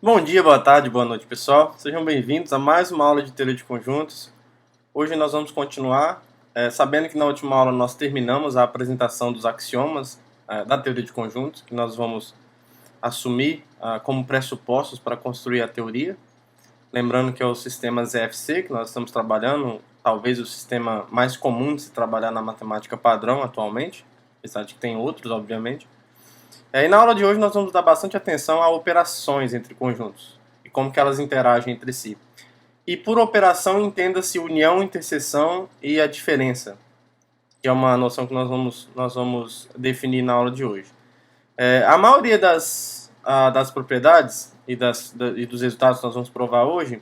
Bom dia, boa tarde, boa noite, pessoal. Sejam bem-vindos a mais uma aula de teoria de conjuntos. Hoje nós vamos continuar, sabendo que na última aula nós terminamos a apresentação dos axiomas da teoria de conjuntos, que nós vamos assumir como pressupostos para construir a teoria. Lembrando que é o sistema ZFC que nós estamos trabalhando, talvez o sistema mais comum de se trabalhar na matemática padrão atualmente, apesar de que tem outros, obviamente. E na aula de hoje nós vamos dar bastante atenção a operações entre conjuntos e como que elas interagem entre si. E por operação entenda-se união, interseção e a diferença, que é uma noção que nós vamos definir na aula de hoje. A maioria das propriedades e dos resultados que nós vamos provar hoje,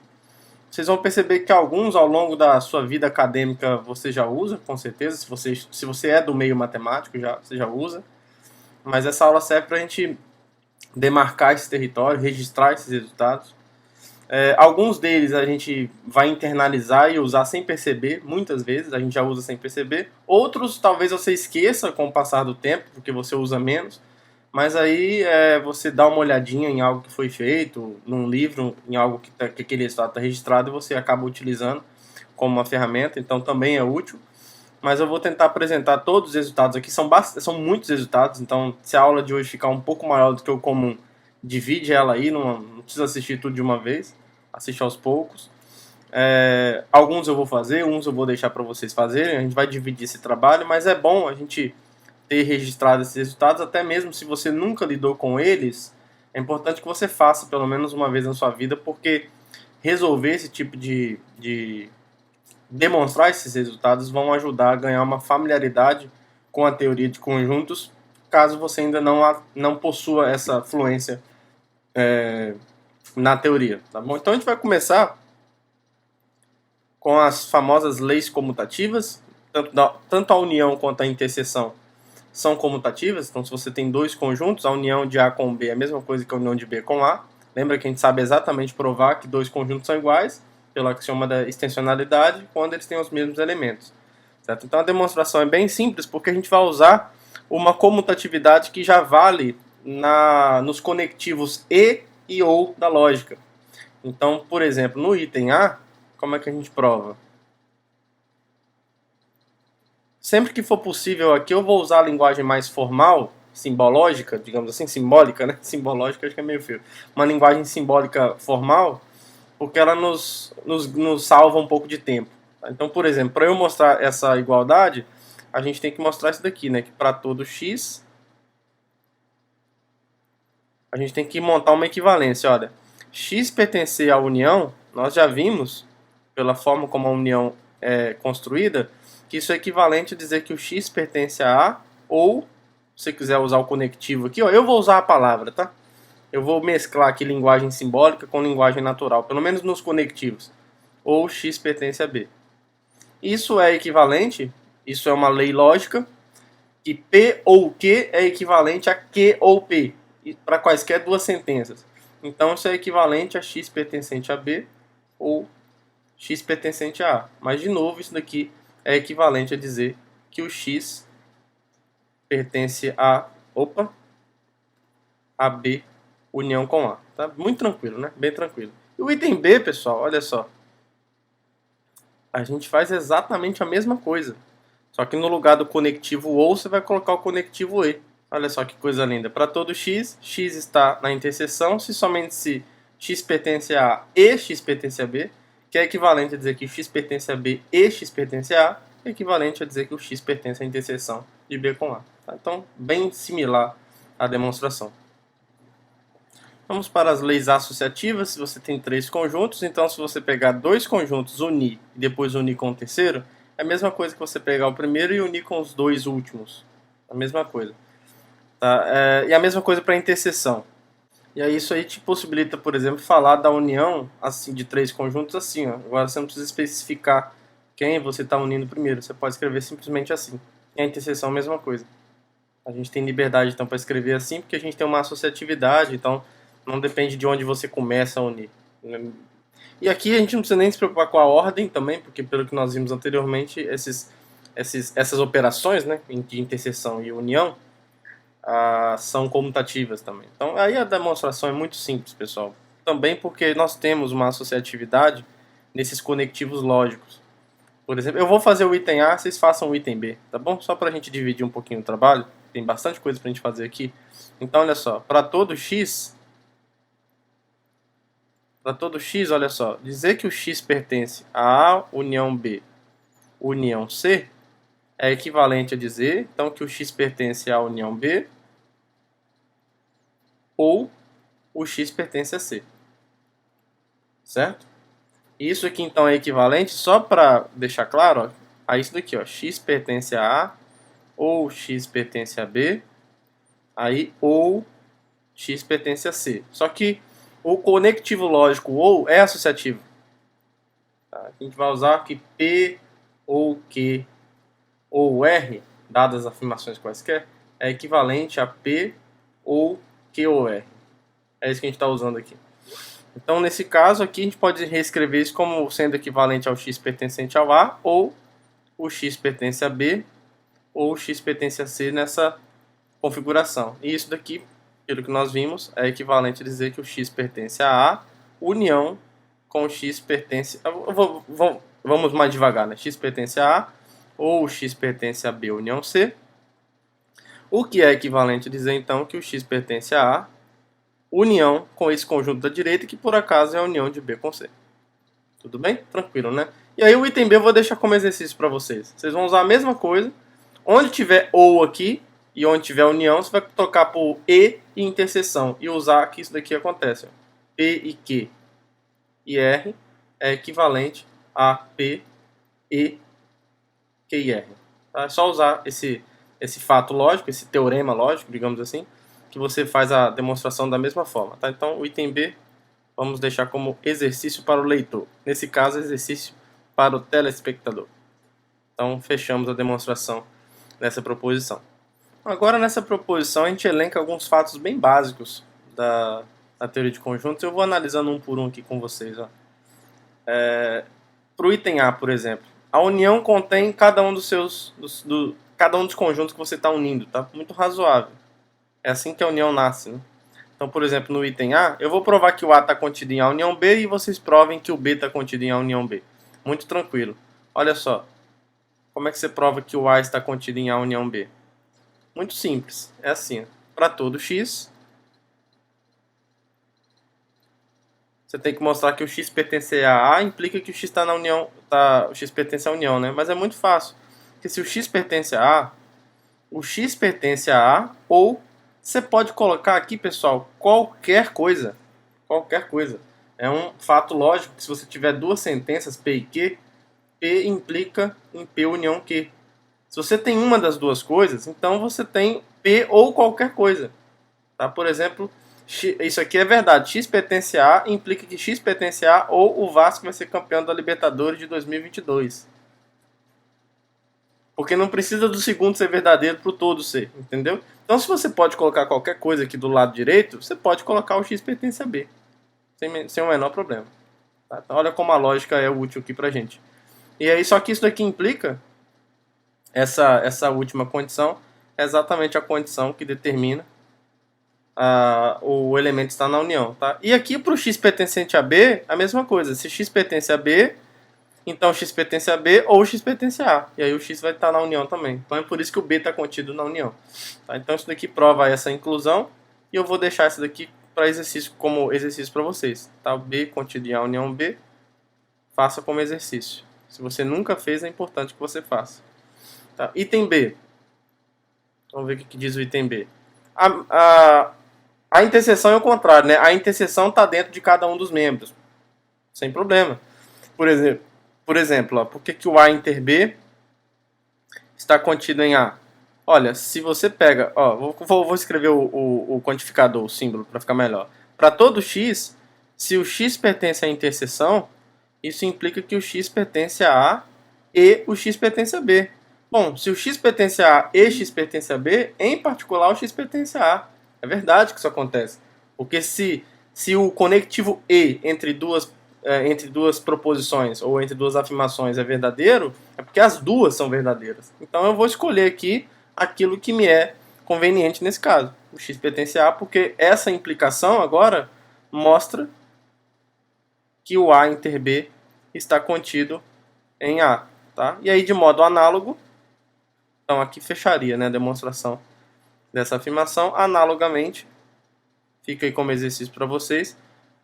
vocês vão perceber que alguns ao longo da sua vida acadêmica você já usa, com certeza, se você é do meio matemático, você já usa. Mas essa aula serve para a gente demarcar esse território, registrar esses resultados. Alguns deles a gente vai internalizar e usar sem perceber, muitas vezes a gente já usa sem perceber. Outros talvez você esqueça com o passar do tempo, porque você usa menos. Mas aí você dá uma olhadinha em algo que foi feito, num livro, em algo que aquele resultado está registrado e você acaba utilizando como uma ferramenta, então também é útil. Mas eu vou tentar apresentar todos os resultados aqui, são muitos resultados, então se a aula de hoje ficar um pouco maior do que o comum, divide ela aí, não precisa assistir tudo de uma vez, assiste aos poucos. Alguns eu vou fazer, uns eu vou deixar para vocês fazerem, a gente vai dividir esse trabalho, mas é bom a gente ter registrado esses resultados, até mesmo se você nunca lidou com eles, é importante que você faça pelo menos uma vez na sua vida, porque resolver esse tipo de demonstrar esses resultados vão ajudar a ganhar uma familiaridade com a teoria de conjuntos, caso você ainda não possua essa fluência na teoria, tá bom? Então a gente vai começar com as famosas leis comutativas, tanto a união quanto a interseção são comutativas, então se você tem dois conjuntos, a união de A com B é a mesma coisa que a união de B com A. Lembra que a gente sabe exatamente provar que dois conjuntos são iguais, pelo axioma da extensionalidade, quando eles têm os mesmos elementos. Certo? Então a demonstração é bem simples, porque a gente vai usar uma comutatividade que já vale nos conectivos e ou da lógica. Então, por exemplo, no item A, como é que a gente prova? Sempre que for possível aqui, eu vou usar a linguagem mais formal, simbológica, digamos assim, simbólica, né? Simbológica acho que é meio feio. Uma linguagem simbólica formal, porque ela nos salva um pouco de tempo. Então, por exemplo, para eu mostrar essa igualdade, a gente tem que mostrar isso daqui, né? Que para todo x, a gente tem que montar uma equivalência. Olha, x pertencer à união, nós já vimos, pela forma como a união é construída, que isso é equivalente a dizer que o x pertence a A, ou, se você quiser usar o conectivo aqui, ó, eu vou usar a palavra, tá? Eu vou mesclar aqui linguagem simbólica com linguagem natural, pelo menos nos conectivos. Ou x pertence a B. Isso é equivalente, isso é uma lei lógica, que P ou Q é equivalente a Q ou P, para quaisquer duas sentenças. Então isso é equivalente a x pertencente a B ou x pertencente a A. Mas de novo, isso daqui é equivalente a dizer que o x pertence a B união com A. Tá? Muito tranquilo, né? Bem tranquilo. E o item B, pessoal, olha só. A gente faz exatamente a mesma coisa. Só que no lugar do conectivo OU, você vai colocar o conectivo E. Olha só que coisa linda. Para todo x, x está na interseção se somente se x pertence a A e x pertence a B, que é equivalente a dizer que x pertence a B e x pertence a A, é equivalente a dizer que o x pertence à interseção de B com A. Tá? Então, bem similar à demonstração. Vamos para as leis associativas. Se você tem três conjuntos, então se você pegar dois conjuntos, unir e depois unir com o terceiro, é a mesma coisa que você pegar o primeiro e unir com os dois últimos. A mesma coisa. Tá? E a mesma coisa para a interseção. E aí isso aí te possibilita, por exemplo, falar da união assim de três conjuntos assim. Ó. Agora você não precisa especificar quem você está unindo primeiro. Você pode escrever simplesmente assim. E a interseção é a mesma coisa. A gente tem liberdade então para escrever assim, porque a gente tem uma associatividade, então não depende de onde você começa a unir. E aqui a gente não precisa nem se preocupar com a ordem também, porque pelo que nós vimos anteriormente, essas operações, né, de interseção e união são comutativas também. Então aí a demonstração é muito simples, pessoal. também porque nós temos uma associatividade nesses conectivos lógicos. Por exemplo, eu vou fazer o item A, vocês façam o item B, tá bom? Só para a gente dividir um pouquinho o trabalho, tem bastante coisa para a gente fazer aqui. Então, olha só, para todo x, olha só, dizer que o x pertence a A união B união C é equivalente a dizer, então, que o x pertence à união B ou o x pertence a C. Certo? Isso aqui, então, é equivalente, só para deixar claro, ó, a isso daqui, ó, x pertence a A ou x pertence a B, aí ou x pertence a C. Só que o conectivo lógico ou é associativo. Tá? A gente vai usar aqui P ou Q ou R, dadas as afirmações quaisquer, é equivalente a P ou Q ou R. É isso que a gente está usando aqui. Então, nesse caso aqui, a gente pode reescrever isso como sendo equivalente ao x pertencente ao A, ou o x pertence a B, ou o x pertence a C nessa configuração. E isso daqui, pelo que nós vimos, é equivalente a dizer que o x pertence a A, união com o x pertence... Vamos mais devagar, né? X pertence a A, ou o x pertence a B, união C. O que é equivalente a dizer, então, que o x pertence a A, união com esse conjunto da direita, que por acaso é a união de B com C. Tudo bem? Tranquilo, né? E aí o item B eu vou deixar como exercício para vocês. Vocês vão usar a mesma coisa. Onde tiver ou aqui e onde tiver união, você vai trocar por e interseção e usar que isso daqui acontece. Ó. P e Q e R é equivalente a P, E, Q e R. Tá? É só usar esse fato lógico, esse teorema lógico, digamos assim, que você faz a demonstração da mesma forma. Tá? Então, o item B, vamos deixar como exercício para o leitor. Nesse caso, exercício para o telespectador. Então, fechamos a demonstração dessa proposição. Agora, nessa proposição, a gente elenca alguns fatos bem básicos da teoria de conjuntos. Eu vou analisando um por um aqui com vocês. Para o item A, por exemplo, a união contém cada um dos cada um dos conjuntos que você está unindo. Tá? Muito razoável. É assim que a união nasce, né? Então, por exemplo, no item A, eu vou provar que o A está contido em A união B e vocês provem que o B está contido em A união B. Muito tranquilo. Olha só. Como é que você prova que o A está contido em A união B? Muito simples. É assim. Para todo x, você tem que mostrar que o x pertence a A implica que o x está na união, o x pertence à união, né? Mas é muito fácil. Porque se o x pertence a A, o x pertence a A ou você pode colocar aqui, pessoal, qualquer coisa. Qualquer coisa. É um fato lógico que se você tiver duas sentenças, P e Q, P implica em P união Q. Se você tem uma das duas coisas, então você tem P ou qualquer coisa. Tá? Por exemplo, isso aqui é verdade. X pertence a A implica que X pertence a A ou o Vasco vai ser campeão da Libertadores de 2022. Porque não precisa do segundo ser verdadeiro para o todo ser, entendeu? Então, se você pode colocar qualquer coisa aqui do lado direito, você pode colocar o x pertence a B, sem o menor problema. Tá? Então, olha como a lógica é útil aqui para gente. E aí, só que isso daqui implica, essa última condição, é exatamente a condição que determina o elemento estar na união. Tá? E aqui, para o x pertencente a B, a mesma coisa. Se x pertence a B, então x pertence a B ou x pertence a A. E aí o x vai estar na união também. Então é por isso que o B está contido na união. Tá? Então isso daqui prova essa inclusão. E eu vou deixar isso daqui para exercício, como exercício para vocês. Tá? O B contido em A união B. Faça como exercício. Se você nunca fez, é importante que você faça. Tá? Item B. Vamos ver o que diz o item B. A interseção é o contrário, né? A interseção está dentro de cada um dos membros. Sem problema. Por exemplo, ó, por que o A inter B está contido em A? Olha, se você pega... Ó, vou escrever o quantificador, o símbolo, para ficar melhor. Para todo x, se o x pertence à interseção, isso implica que o x pertence a A e o x pertence a B. Bom, se o x pertence a A e x pertence a B, em particular o x pertence a A. É verdade que isso acontece. Porque se o conectivo E entre duas proposições ou entre duas afirmações é verdadeiro, é porque as duas são verdadeiras. Então eu vou escolher aqui aquilo que me é conveniente nesse caso. O x pertence a A, porque essa implicação agora mostra que o A inter B está contido em A. Tá? E aí, de modo análogo, então aqui fecharia, né, a demonstração dessa afirmação. Analogamente, fica aí como exercício para vocês,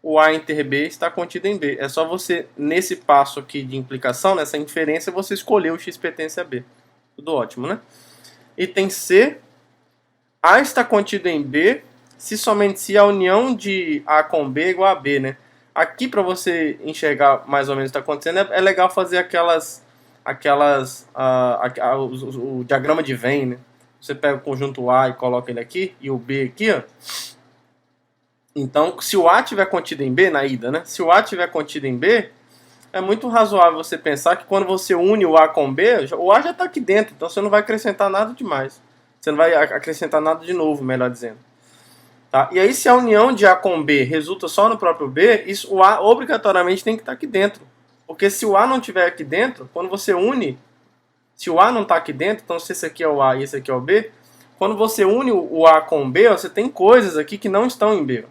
o A inter B está contido em B. É só você, nesse passo aqui de implicação, nessa inferência, você escolher o X pertence a B. Tudo ótimo, né? Item C, A está contido em B se somente se a união de A com B é igual a B, né? Aqui, para você enxergar mais ou menos o que está acontecendo, é legal fazer o diagrama de Venn, né? Você pega o conjunto A e coloca ele aqui, e o B aqui, ó. Então, se o A estiver contido em B, na ida, né? Se o A estiver contido em B, é muito razoável você pensar que quando você une o A com B, o A já está aqui dentro, então você não vai acrescentar nada demais. Você não vai acrescentar nada de novo, melhor dizendo. Tá? E aí, se a união de A com B resulta só no próprio B, isso, o A obrigatoriamente tem que estar aqui dentro. Porque se o A não estiver aqui dentro, quando você une, se o A não está aqui dentro, então se esse aqui é o A e esse aqui é o B, quando você une o A com o B, você tem coisas aqui que não estão em B.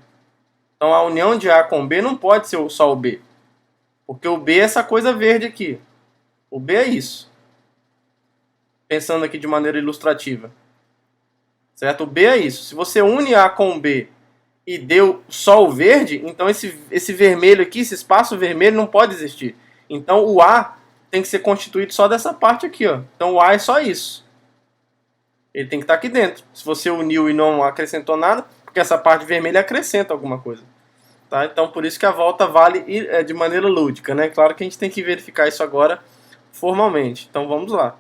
Então a união de A com B não pode ser só o B. Porque o B é essa coisa verde aqui. O B é isso. Pensando aqui de maneira ilustrativa. Certo? O B é isso. Se você une A com B e deu só o verde, então esse vermelho aqui, esse espaço vermelho não pode existir. Então o A tem que ser constituído só dessa parte aqui, ó. Então o A é só isso. Ele tem que estar aqui dentro. Se você uniu e não acrescentou nada, porque essa parte vermelha acrescenta alguma coisa. Tá? Então por isso que a volta vale de maneira lúdica, né? Claro que a gente tem que verificar isso agora formalmente. Então vamos lá.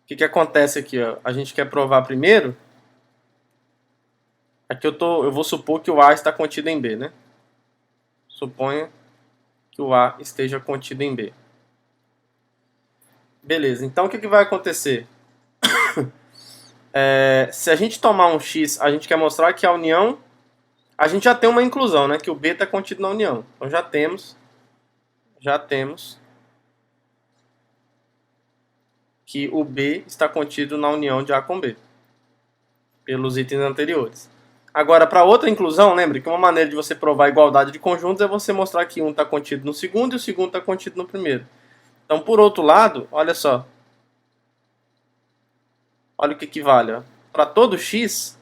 O que acontece aqui? Ó? A gente quer provar primeiro. Aqui eu vou supor que o A está contido em B, né? Suponha que o A esteja contido em B. Beleza, então o que vai acontecer? Se a gente tomar um X, a gente quer mostrar que a união... A gente já tem uma inclusão, né? Que o B está contido na união. Então já temos que o B está contido na união de A com B. Pelos itens anteriores. Agora, para outra inclusão, lembre que uma maneira de você provar a igualdade de conjuntos é você mostrar que um está contido no segundo e o segundo está contido no primeiro. Então, por outro lado, olha só. Olha o que vale. Para todo x,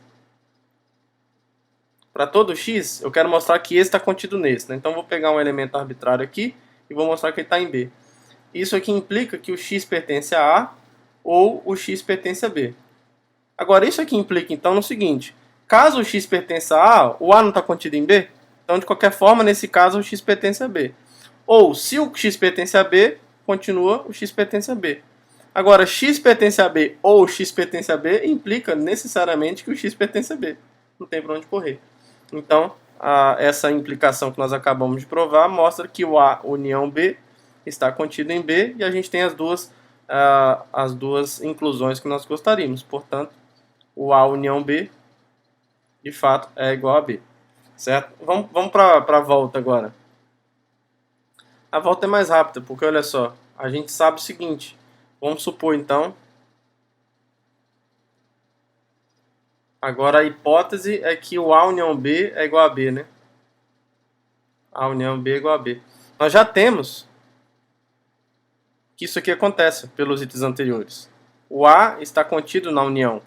eu quero mostrar que esse está contido nesse. Né? Então, vou pegar um elemento arbitrário aqui e vou mostrar que ele está em B. Isso aqui implica que o x pertence a A ou o x pertence a B. Agora, isso aqui implica, então, no seguinte. Caso o x pertença a A, o A não está contido em B? Então, de qualquer forma, nesse caso, o x pertence a B. Ou, se o x pertence a B, continua o x pertence a B. Agora, x pertence a B ou x pertence a B implica necessariamente que o x pertence a B. Não tem para onde correr. Então, essa implicação que nós acabamos de provar mostra que o A união B está contido em B e a gente tem as duas inclusões que nós gostaríamos. Portanto, o A união B, de fato, é igual a B. Certo? Vamos para a volta agora. A volta é mais rápida, porque olha só, a gente sabe o seguinte. Vamos supor, então, agora a hipótese é que o A união B é igual a B, né? A união B é igual a B. Nós já temos que isso aqui acontece pelos itens anteriores. O A está contido na união.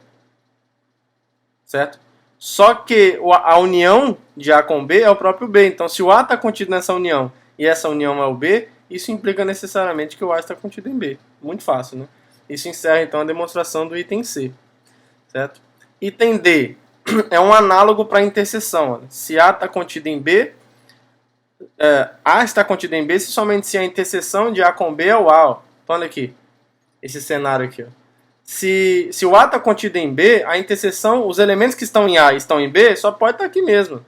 Certo? Só que a união de A com B é o próprio B. Então, se o A está contido nessa união e essa união é o B, isso implica necessariamente que o A está contido em B. Muito fácil, né? Isso encerra, então, a demonstração do item C. Certo? Item D é um análogo para a interseção. Olha. Se A está contido em B, A está contido em B somente se a interseção de A com B é o A. Ó. Então, olha aqui. Esse cenário aqui. Ó. Se o A está contido em B, a interseção, os elementos que estão em A e estão em B, só pode estar aqui mesmo.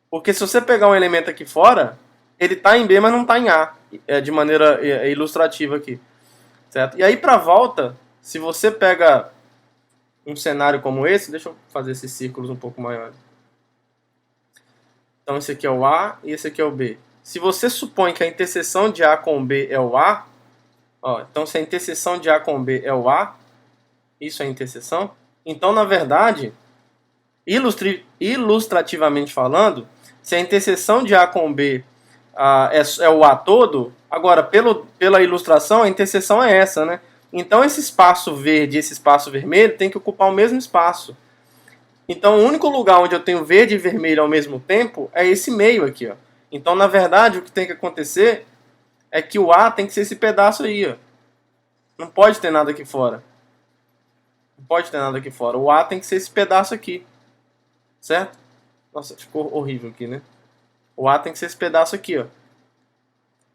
Porque se você pegar um elemento aqui fora, ele está em B, mas não está em A. De maneira ilustrativa aqui. Certo? E aí, para a volta, se você pega um cenário como esse, deixa eu fazer esses círculos um pouco maiores. Então, esse aqui é o A e esse aqui é o B. Se você supõe que a interseção de A com B é o A, ó, então se a interseção de A com B é o A, isso é a interseção, então, na verdade, ilustrativamente falando, Se a interseção de A com B é o A todo, agora, pela ilustração, a interseção é essa, né? Então, esse espaço verde e esse espaço vermelho tem que ocupar o mesmo espaço. Então, o único lugar onde eu tenho verde e vermelho ao mesmo tempo é esse meio aqui, ó. Então, na verdade, o que tem que acontecer é que o A tem que ser esse pedaço aí, ó. Não pode ter nada aqui fora. Não pode ter nada aqui fora. O A tem que ser esse pedaço aqui. Certo? Nossa, ficou horrível aqui, né? O A tem que ser esse pedaço aqui, ó.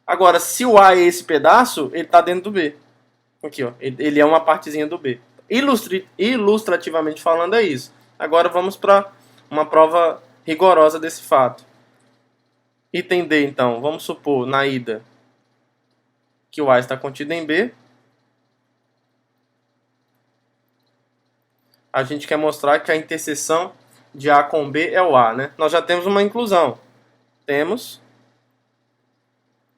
Agora, se o A é esse pedaço, ele está dentro do B. Aqui, ó. Ele é uma partezinha do B. Ilustrativamente falando, é isso. Agora vamos para uma prova rigorosa desse fato. Item D, então. Vamos supor, na ida, que o A está contido em B. A gente quer mostrar que a interseção de A com B é o A, né? Nós já temos uma inclusão. Temos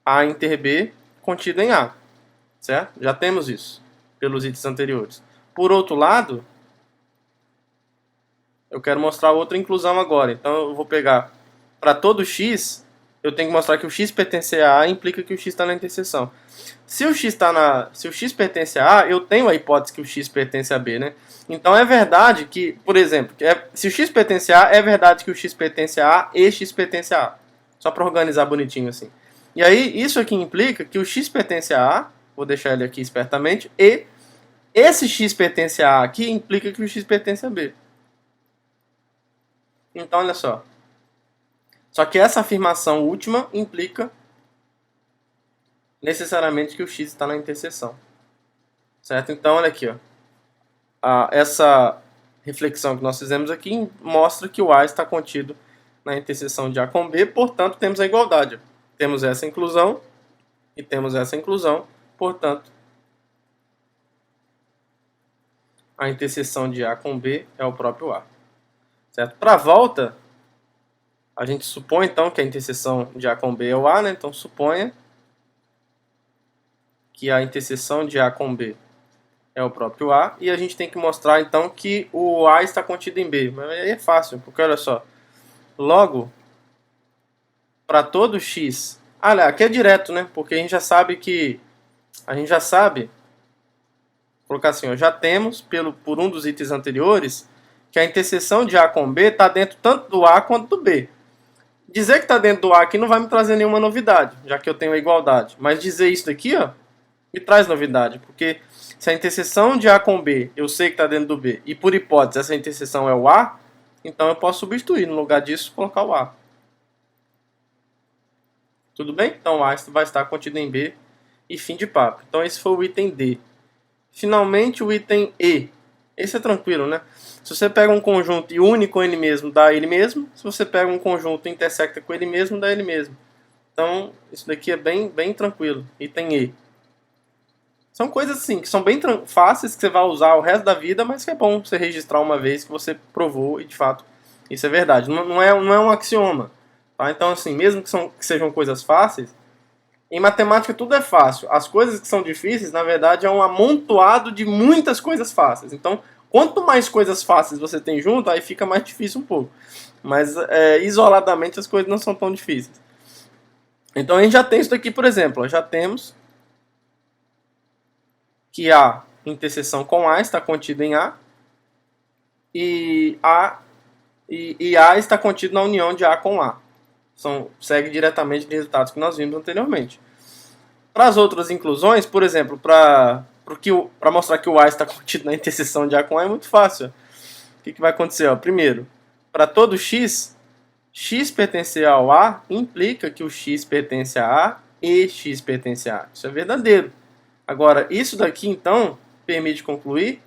A inter B contido em A, certo? Já temos isso pelos itens anteriores. Por outro lado, eu quero mostrar outra inclusão agora. Então eu vou pegar para todo x, eu tenho que mostrar que o x pertence a A implica que o x está na interseção. Se o x pertence a A, eu tenho a hipótese que o x pertence a B, né? Então é verdade que, por exemplo, se o x pertence a A, é verdade que o x pertence a A e x pertence a A. Só para organizar bonitinho assim. E aí, isso aqui implica que o x pertence a A, vou deixar ele aqui espertamente, e esse x pertence a A aqui implica que o x pertence a B. Então, olha só. Só que essa afirmação última implica necessariamente que o x está na interseção. Certo? Então, olha aqui, ó. Essa reflexão que nós fizemos aqui mostra que o A está contido na interseção de A com B, portanto, temos a igualdade. Temos essa inclusão e temos essa inclusão, portanto, a interseção de A com B é o próprio A. Certo? Para a volta, a gente supõe então que a interseção de A com B é o A, né? Então suponha que a interseção de A com B é o próprio A, e a gente tem que mostrar então que o A está contido em B. Mas aí é fácil, porque olha só, logo, para todo x, aqui é direto, né? Porque a gente já sabe vou colocar assim, ó, já temos por um dos itens anteriores que a interseção de A com B está dentro tanto do A quanto do B. Dizer que está dentro do A aqui não vai me trazer nenhuma novidade, já que eu tenho a igualdade. Mas dizer isso daqui, ó, me traz novidade, porque se a interseção de A com B eu sei que está dentro do B, e por hipótese essa interseção é o A, então eu posso substituir, no lugar disso, colocar o A. Tudo bem? Então o A vai estar contido em B e fim de papo. Então esse foi o item D. Finalmente o item E. Esse é tranquilo, né? Se você pega um conjunto e une com ele mesmo, dá ele mesmo. Se você pega um conjunto e intersecta com ele mesmo, dá ele mesmo. Então, isso daqui é bem tranquilo. Item E. São coisas assim, que são bem fáceis, que você vai usar o resto da vida, mas que é bom você registrar uma vez que você provou e, de fato, isso é verdade. Não é um axioma. Tá? Então, assim, mesmo que sejam coisas fáceis, em matemática tudo é fácil. As coisas que são difíceis, na verdade, é um amontoado de muitas coisas fáceis. Então, quanto mais coisas fáceis você tem junto, aí fica mais difícil um pouco. Mas, isoladamente, as coisas não são tão difíceis. Então, a gente já tem isso daqui, por exemplo. Já temos que a interseção com A está contida em A e A está contido na união de A com A. Segue diretamente de resultados que nós vimos anteriormente. Para as outras inclusões, por exemplo, para mostrar que o A está contido na interseção de A com A é muito fácil. O que vai acontecer? Primeiro, para todo x pertencer ao A implica que o x pertence a A e x pertence a A. Isso é verdadeiro. Agora, isso daqui, então, permite concluir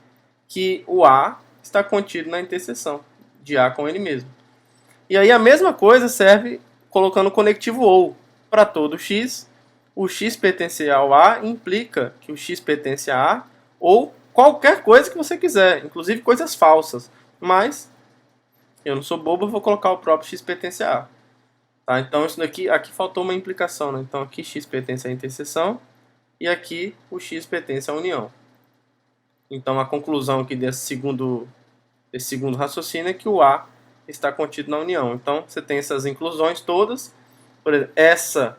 que o A está contido na interseção de A com ele mesmo. E aí a mesma coisa serve colocando o conectivo OU. Para todo x, o x pertencer ao A implica que o x pertence a A ou qualquer coisa que você quiser, inclusive coisas falsas. Mas, eu não sou bobo, eu vou colocar o próprio x pertence a A. Tá? Então, isso daqui, aqui faltou uma implicação. Né? Então, aqui x pertence à interseção. E aqui o x pertence à união. Então a conclusão aqui desse segundo raciocínio é que o A está contido na união. Então, você tem essas inclusões todas. Por exemplo, essa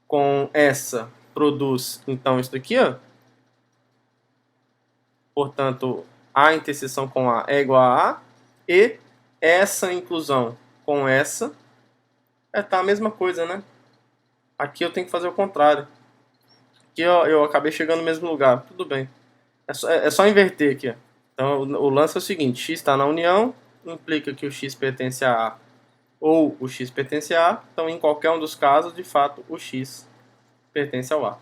com essa produz, então, isso daqui, ó. Portanto, A interseção com A é igual a A. E essa inclusão com essa tá a mesma coisa, né? Aqui eu tenho que fazer o contrário. Aqui eu acabei chegando no mesmo lugar. Tudo bem. É só inverter aqui, ó. Então, o lance é o seguinte. X está na união, implica que o X pertence a A ou o X pertence a A. Então, em qualquer um dos casos, de fato, o X pertence ao A.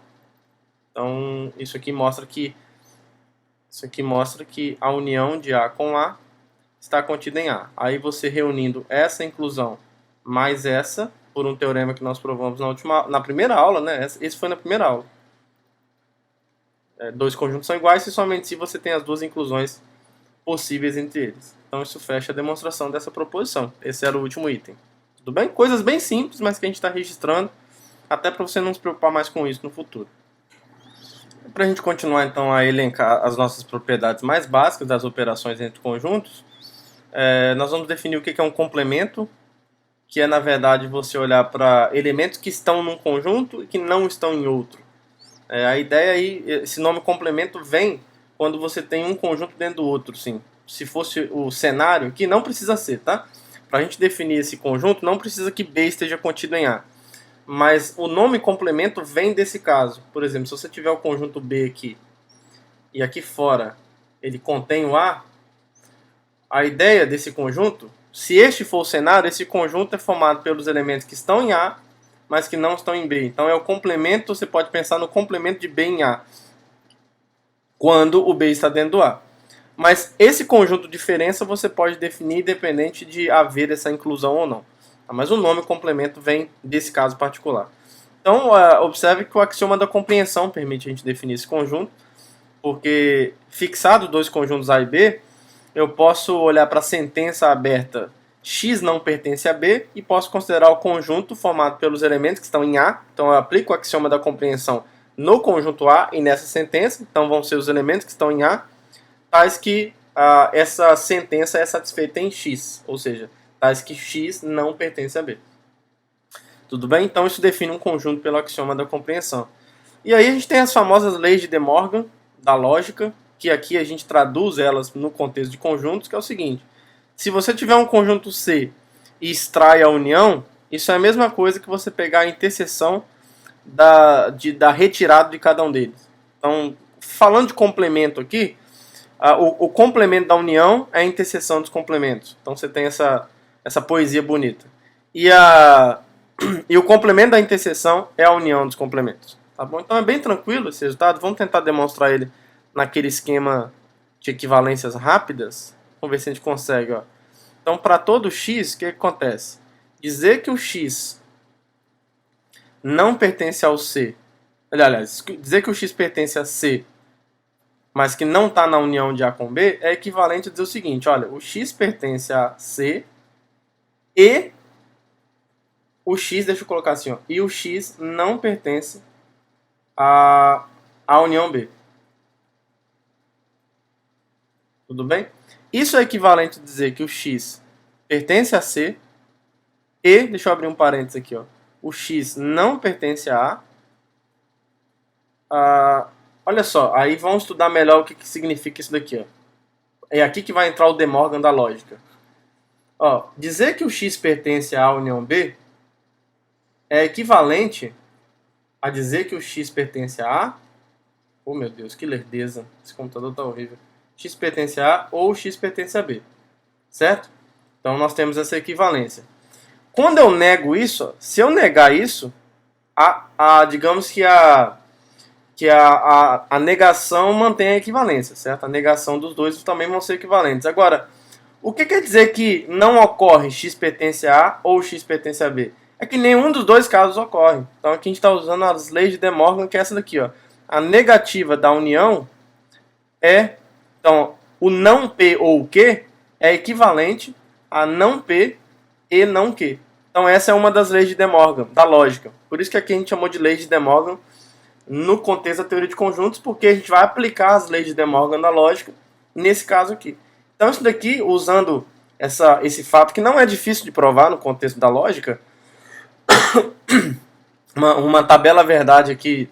Então, isso aqui mostra que a união de A com A está contida em A. Aí você reunindo essa inclusão mais essa, por um teorema que nós provamos na primeira aula, né? Esse foi na primeira aula. Dois conjuntos são iguais se somente se você tem as duas inclusões possíveis entre eles. Então isso fecha a demonstração dessa proposição. Esse era o último item. Tudo bem? Coisas bem simples, mas que a gente está registrando, até para você não se preocupar mais com isso no futuro. Para a gente continuar então a elencar as nossas propriedades mais básicas das operações entre conjuntos, nós vamos definir o que é um complemento, que é na verdade você olhar para elementos que estão num conjunto e que não estão em outro. A ideia aí, esse nome complemento vem quando você tem um conjunto dentro do outro, sim. Se fosse o cenário, que não precisa ser, tá? Para a gente definir esse conjunto, não precisa que B esteja contido em A. Mas o nome complemento vem desse caso. Por exemplo, se você tiver o conjunto B aqui e aqui fora ele contém o A, a ideia desse conjunto, se este for o cenário, esse conjunto é formado pelos elementos que estão em A, mas que não estão em B. Então é o complemento, você pode pensar no complemento de B em A, quando o B está dentro do A. Mas esse conjunto de diferença você pode definir independente de haver essa inclusão ou não. Mas o nome complemento vem desse caso particular. Então, observe que o axioma da compreensão permite a gente definir esse conjunto, porque fixado dois conjuntos A e B, eu posso olhar para a sentença aberta X não pertence a B e posso considerar o conjunto formado pelos elementos que estão em A. Então, eu aplico o axioma da compreensão no conjunto A e nessa sentença. Então, vão ser os elementos que estão em A, tais que essa sentença é satisfeita em X, ou seja, tais que X não pertence a B. Tudo bem? Então isso define um conjunto pelo axioma da compreensão. E aí a gente tem as famosas leis de De Morgan, da lógica, que aqui a gente traduz elas no contexto de conjuntos, que é o seguinte. Se você tiver um conjunto C e extrai a união, isso é a mesma coisa que você pegar a interseção da retirada de cada um deles. Então, falando de complemento aqui, o complemento da união é a interseção dos complementos. Então você tem essa poesia bonita. E o complemento da interseção é a união dos complementos. Tá bom? Então é bem tranquilo esse resultado. Vamos tentar demonstrar ele naquele esquema de equivalências rápidas. Vamos ver se a gente consegue. Ó. Então, para todo x, o que acontece? Dizer que o x não pertence ao C. Aliás, dizer que o x pertence a C, mas que não está na união de A com B, é equivalente a dizer o seguinte, olha, o X pertence a C e o X, deixa eu colocar assim, ó, e o X não pertence à união B. Tudo bem? Isso é equivalente a dizer que o X pertence a C e, deixa eu abrir um parênteses aqui, ó, o X não pertence a A. Olha só, aí vamos estudar melhor o que significa isso daqui. Ó. É aqui que vai entrar o De Morgan da lógica. Ó, dizer que o X pertence à união B é equivalente a dizer que o X pertence a A. Oh meu Deus, que lerdeza. Esse computador tá horrível. X pertence a A ou X pertence a B. Certo? Então nós temos essa equivalência. Quando eu nego isso, ó, se eu negar isso, digamos que a negação mantém a equivalência, certo? A negação dos dois também vão ser equivalentes. Agora, o que quer dizer que não ocorre x pertence a A ou x pertence a B? É que nenhum dos dois casos ocorre. Então aqui a gente está usando as leis de De Morgan, que é essa daqui. Ó. A negativa da união é... Então, o não P ou o Q é equivalente a não P e não Q. Então essa é uma das leis de De Morgan, da lógica. Por isso que aqui a gente chamou de lei de De Morgan, no contexto da teoria de conjuntos, porque a gente vai aplicar as leis de De Morgan na lógica nesse caso aqui. Então isso daqui, usando esse fato que não é difícil de provar no contexto da lógica. Uma tabela verdade aqui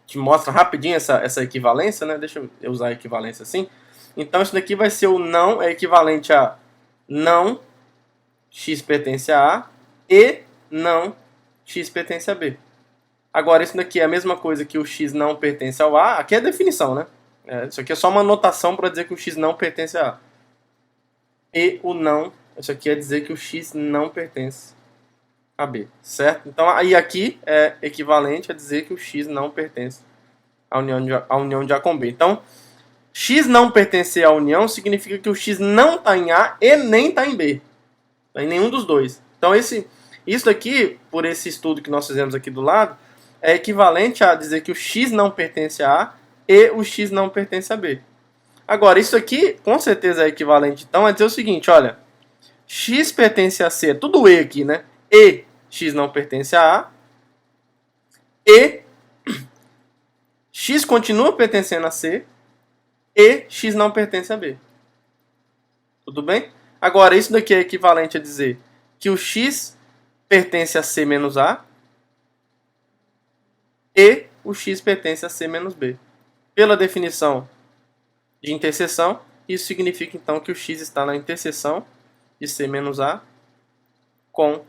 que mostra rapidinho essa equivalência, né? Deixa eu usar a equivalência assim. Então isso daqui vai ser o não, é equivalente a não x pertence a A e não x pertence a B. Agora isso daqui é a mesma coisa que o x não pertence ao A. Aqui é a definição, né? Isso aqui é só uma notação para dizer que o x não pertence a A. E o não, isso aqui é dizer que o x não pertence a B, certo? Então aí aqui é equivalente a dizer que o x não pertence à união de A com B. Então, x não pertencer à união significa que o x não está em A e nem está em B. Tá em nenhum dos dois. Então isso aqui, por esse estudo que nós fizemos aqui do lado, é equivalente a dizer que o x não pertence a A e o x não pertence a B. Agora, isso aqui com certeza é equivalente então a dizer o seguinte, olha, x pertence a C, é tudo E aqui, né? E x não pertence a A e x continua pertencendo a C e x não pertence a B. Tudo bem? Agora, isso daqui é equivalente a dizer que o x pertence a C menos A e o x pertence a C menos B. Pela definição de interseção, isso significa então que o x está na interseção de C menos A com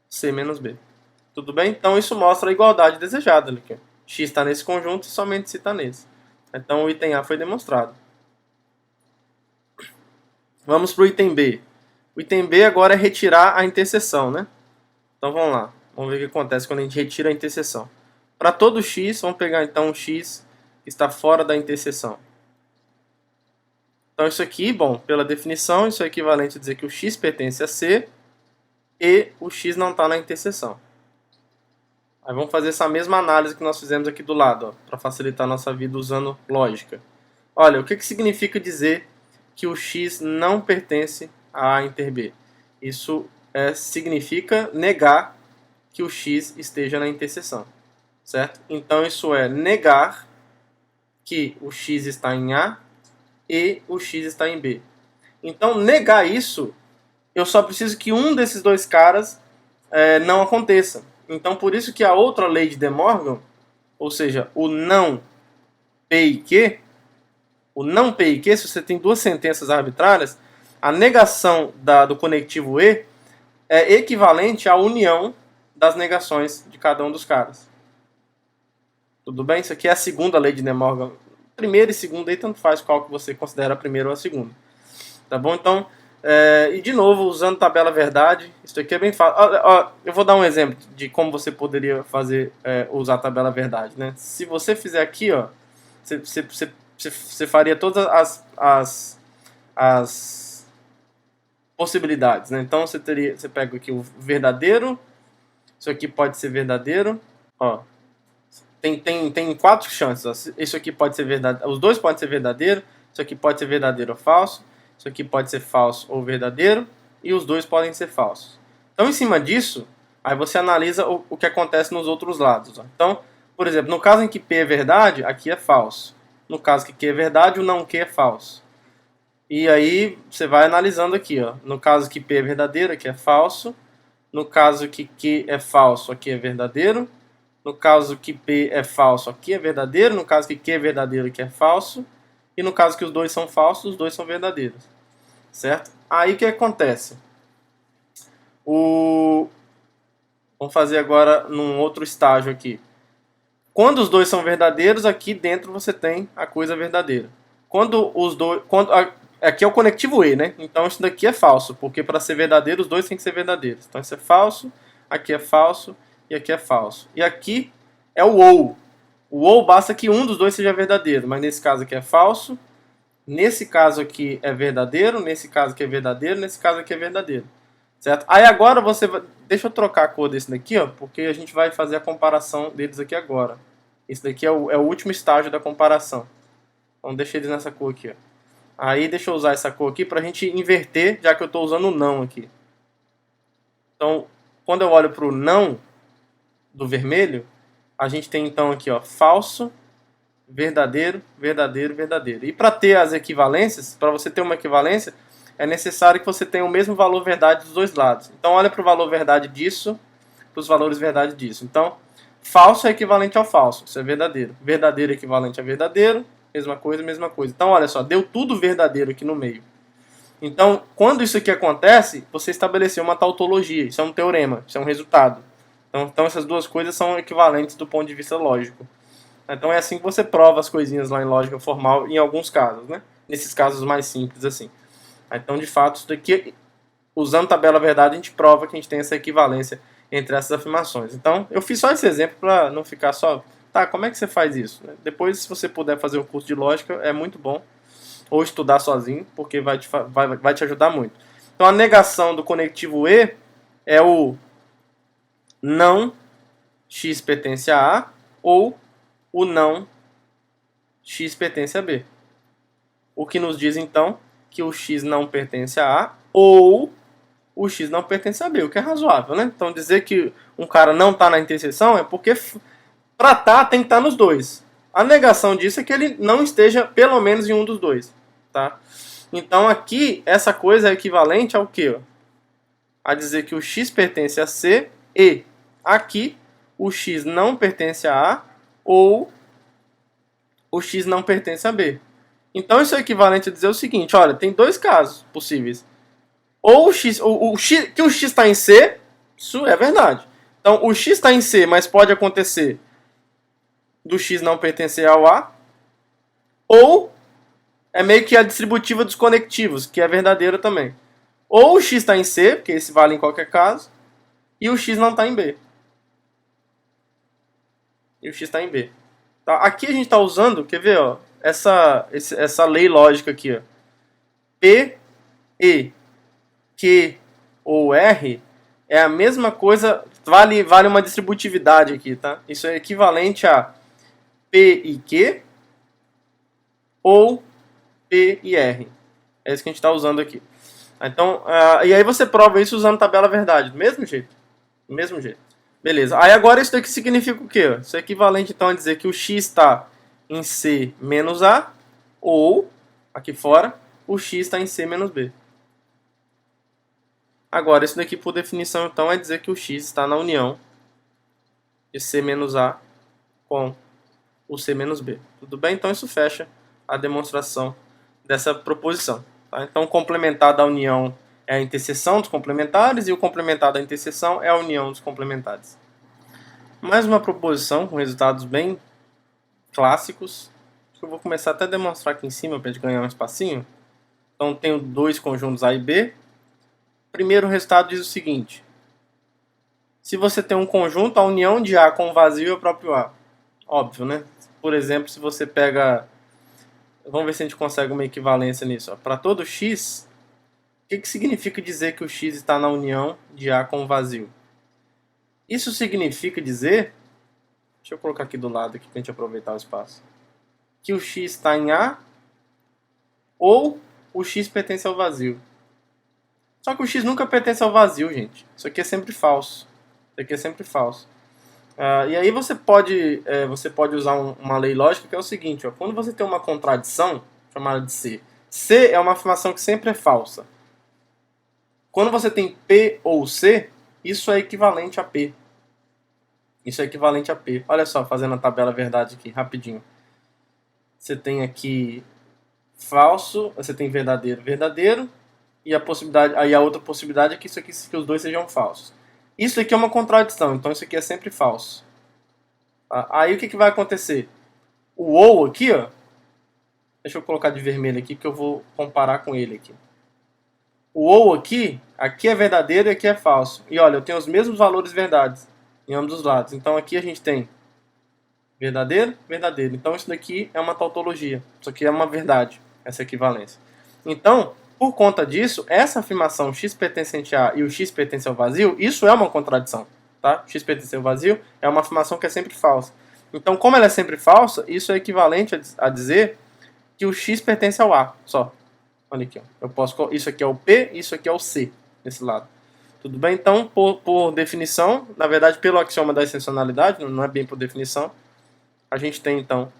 C menos B. Tudo bem? Então isso mostra a igualdade desejada. Aqui. X está nesse conjunto e somente se está nesse. Então o item A foi demonstrado. Vamos para o item B. O item B agora é retirar a interseção, né? Então vamos lá. Vamos ver o que acontece quando a gente retira a interseção. Para todo x, vamos pegar então o x que está fora da interseção. Então isso aqui, bom, pela definição, isso é equivalente a dizer que o x pertence a C e o x não está na interseção. Aí vamos fazer essa mesma análise que nós fizemos aqui do lado, para facilitar a nossa vida usando lógica. Olha, o que significa dizer que o x não pertence a A inter B? Isso significa negar que o x esteja na interseção, certo? Então isso é negar que o x está em A e o x está em B. Então negar isso, eu só preciso que um desses dois caras não aconteça. Então por isso que a outra lei de De Morgan, ou seja, o não P e Q, se você tem duas sentenças arbitrárias, a negação do conectivo E é equivalente à união das negações de cada um dos caras. Tudo bem? Isso aqui é a segunda lei de De Morgan. Primeira e segunda, aí tanto faz qual que você considera a primeira ou a segunda. Tá bom? Então, e de novo, usando tabela verdade, isso aqui é bem fácil. Eu vou dar um exemplo de como você poderia usar a tabela verdade. Né? Se você fizer aqui, você faria todas as possibilidades. Né? Então, você pega aqui o verdadeiro, isso aqui pode ser verdadeiro. Ó, tem quatro chances. Ó. Isso aqui pode ser verdadeiro. Os dois podem ser verdadeiro. Isso aqui pode ser verdadeiro ou falso. Isso aqui pode ser falso ou verdadeiro. E os dois podem ser falsos. Então, em cima disso, aí você analisa o que acontece nos outros lados. Ó. Então, por exemplo, no caso em que P é verdade, aqui é falso. No caso que Q é verdade, o não Q é falso. E aí você vai analisando aqui. Ó. No caso que P é verdadeiro, aqui é falso. No caso que Q é falso, aqui é verdadeiro. No caso que P é falso, aqui é verdadeiro. No caso que Q é verdadeiro, aqui é falso. E no caso que os dois são falsos, os dois são verdadeiros. Certo? Aí o que acontece? Vamos fazer agora num outro estágio aqui. Quando os dois são verdadeiros, aqui dentro você tem a coisa verdadeira. Aqui é o conectivo E, né? Então isso daqui é falso, porque para ser verdadeiro, os dois têm que ser verdadeiros. Então isso é falso, aqui é falso e aqui é falso. E aqui é o ou. O ou basta que um dos dois seja verdadeiro, mas nesse caso aqui é falso, nesse caso aqui é verdadeiro, nesse caso aqui é verdadeiro, nesse caso aqui é verdadeiro. Certo? Aí agora você vai... Deixa eu trocar a cor desse daqui, ó, porque a gente vai fazer a comparação deles aqui agora. Esse daqui é o último estágio da comparação. Então deixa eles nessa cor aqui, ó. Aí deixa eu usar essa cor aqui para a gente inverter, já que eu estou usando o não aqui. Então, quando eu olho para o não do vermelho, a gente tem então aqui, ó, falso, verdadeiro, verdadeiro, verdadeiro. E para ter as equivalências, para você ter uma equivalência, é necessário que você tenha o mesmo valor verdade dos dois lados. Então olha para o valor verdade disso, para os valores verdade disso. Então, falso é equivalente ao falso, isso é verdadeiro. Verdadeiro é equivalente a verdadeiro, mesma coisa, mesma coisa. Então olha só, deu tudo verdadeiro aqui no meio. Então, quando isso aqui acontece, você estabeleceu uma tautologia, isso é um teorema, isso é um resultado. Então essas duas coisas são equivalentes do ponto de vista lógico. Então é assim que você prova as coisinhas lá em lógica formal, em alguns casos, né? Nesses casos mais simples assim. Então, de fato, isso daqui, usando tabela verdade, a gente prova que a gente tem essa equivalência entre essas afirmações. Então, eu fiz só esse exemplo para não ficar só... Tá, como é que você faz isso? Depois, se você puder fazer um curso de lógica, é muito bom. Ou estudar sozinho, porque vai te ajudar muito. Então, a negação do conectivo E é o não x pertence a A ou o não x pertence a B. O que nos diz, então, que o x não pertence a A ou o x não pertence a B, o que é razoável, né? Então, dizer que um cara não está na interseção é porque para estar tem que estar nos dois. A negação disso é que ele não esteja pelo menos em um dos dois, tá? Então, aqui, essa coisa é equivalente ao quê? A dizer que o x pertence a C e aqui o x não pertence a A ou o x não pertence a B. Então isso é equivalente a dizer o seguinte, olha, tem dois casos possíveis. Ou o x está em C, isso é verdade. Então o x está em C, mas pode acontecer do x não pertencer ao A, ou é meio que a distributiva dos conectivos, que é verdadeira também. Ou o x está em C, porque esse vale em qualquer caso, e o x não está em B. E o x está em B. Tá? Aqui a gente está usando, quer ver, ó, essa lei lógica aqui. Ó. P, E, Q ou R é a mesma coisa, vale uma distributividade aqui. Tá? Isso é equivalente a P e Q ou P e R. É isso que a gente está usando aqui. Então, e aí você prova isso usando tabela verdade, do mesmo jeito. Do mesmo jeito. Beleza. Aí agora isso daqui significa o quê? Isso é equivalente então a dizer que o x está em C menos A, ou, aqui fora, o x está em C menos B. Agora, isso daqui por definição então é dizer que o x está na união de C menos A com o C menos B. Tudo bem? Então isso fecha a demonstração dessa proposição. Tá? Então, o complementar da união é a interseção dos complementares e o complementar da interseção é a união dos complementares. Mais uma proposição com resultados bem clássicos. Eu vou começar até a demonstrar aqui em cima para a gente ganhar um espacinho. Então, tenho dois conjuntos A e B. Primeiro resultado diz o seguinte. Se você tem um conjunto, a união de A com vazio é o próprio A. Óbvio, né? Por exemplo, se você pega... Vamos ver se a gente consegue uma equivalência nisso. Para todo x, o que significa dizer que o x está na união de A com vazio? Isso significa dizer... Deixa eu colocar aqui do lado aqui para a gente aproveitar o espaço. Que o x está em A ou o x pertence ao vazio. Só que o x nunca pertence ao vazio, gente. Isso aqui é sempre falso. Isso aqui é sempre falso. E aí você pode usar uma lei lógica que é o seguinte, ó, quando você tem uma contradição, chamada de C, C é uma afirmação que sempre é falsa. Quando você tem P ou C, isso é equivalente a P. Isso é equivalente a P. Olha só, fazendo a tabela verdade aqui, rapidinho. Você tem aqui falso, você tem verdadeiro, verdadeiro, e a outra possibilidade é que que os dois sejam falsos. Isso aqui é uma contradição, então isso aqui é sempre falso. Aí o que vai acontecer? O ou aqui, ó, deixa eu colocar de vermelho aqui que eu vou comparar com ele aqui. O ou aqui é verdadeiro e aqui é falso. E olha, eu tenho os mesmos valores verdades em ambos os lados. Então aqui a gente tem verdadeiro, verdadeiro. Então isso daqui é uma tautologia. Isso aqui é uma verdade, essa equivalência. Então, por conta disso, essa afirmação x pertencente a e o x pertence ao vazio, isso é uma contradição. Tá? X pertence ao vazio é uma afirmação que é sempre falsa. Então, como ela é sempre falsa, isso é equivalente a dizer que o x pertence ao A, só. Olha aqui, ó. Isso aqui é o P, isso aqui é o C, nesse lado. Tudo bem? Então, por definição, na verdade, pelo axioma da extensionalidade, não é bem por definição, a gente tem, então,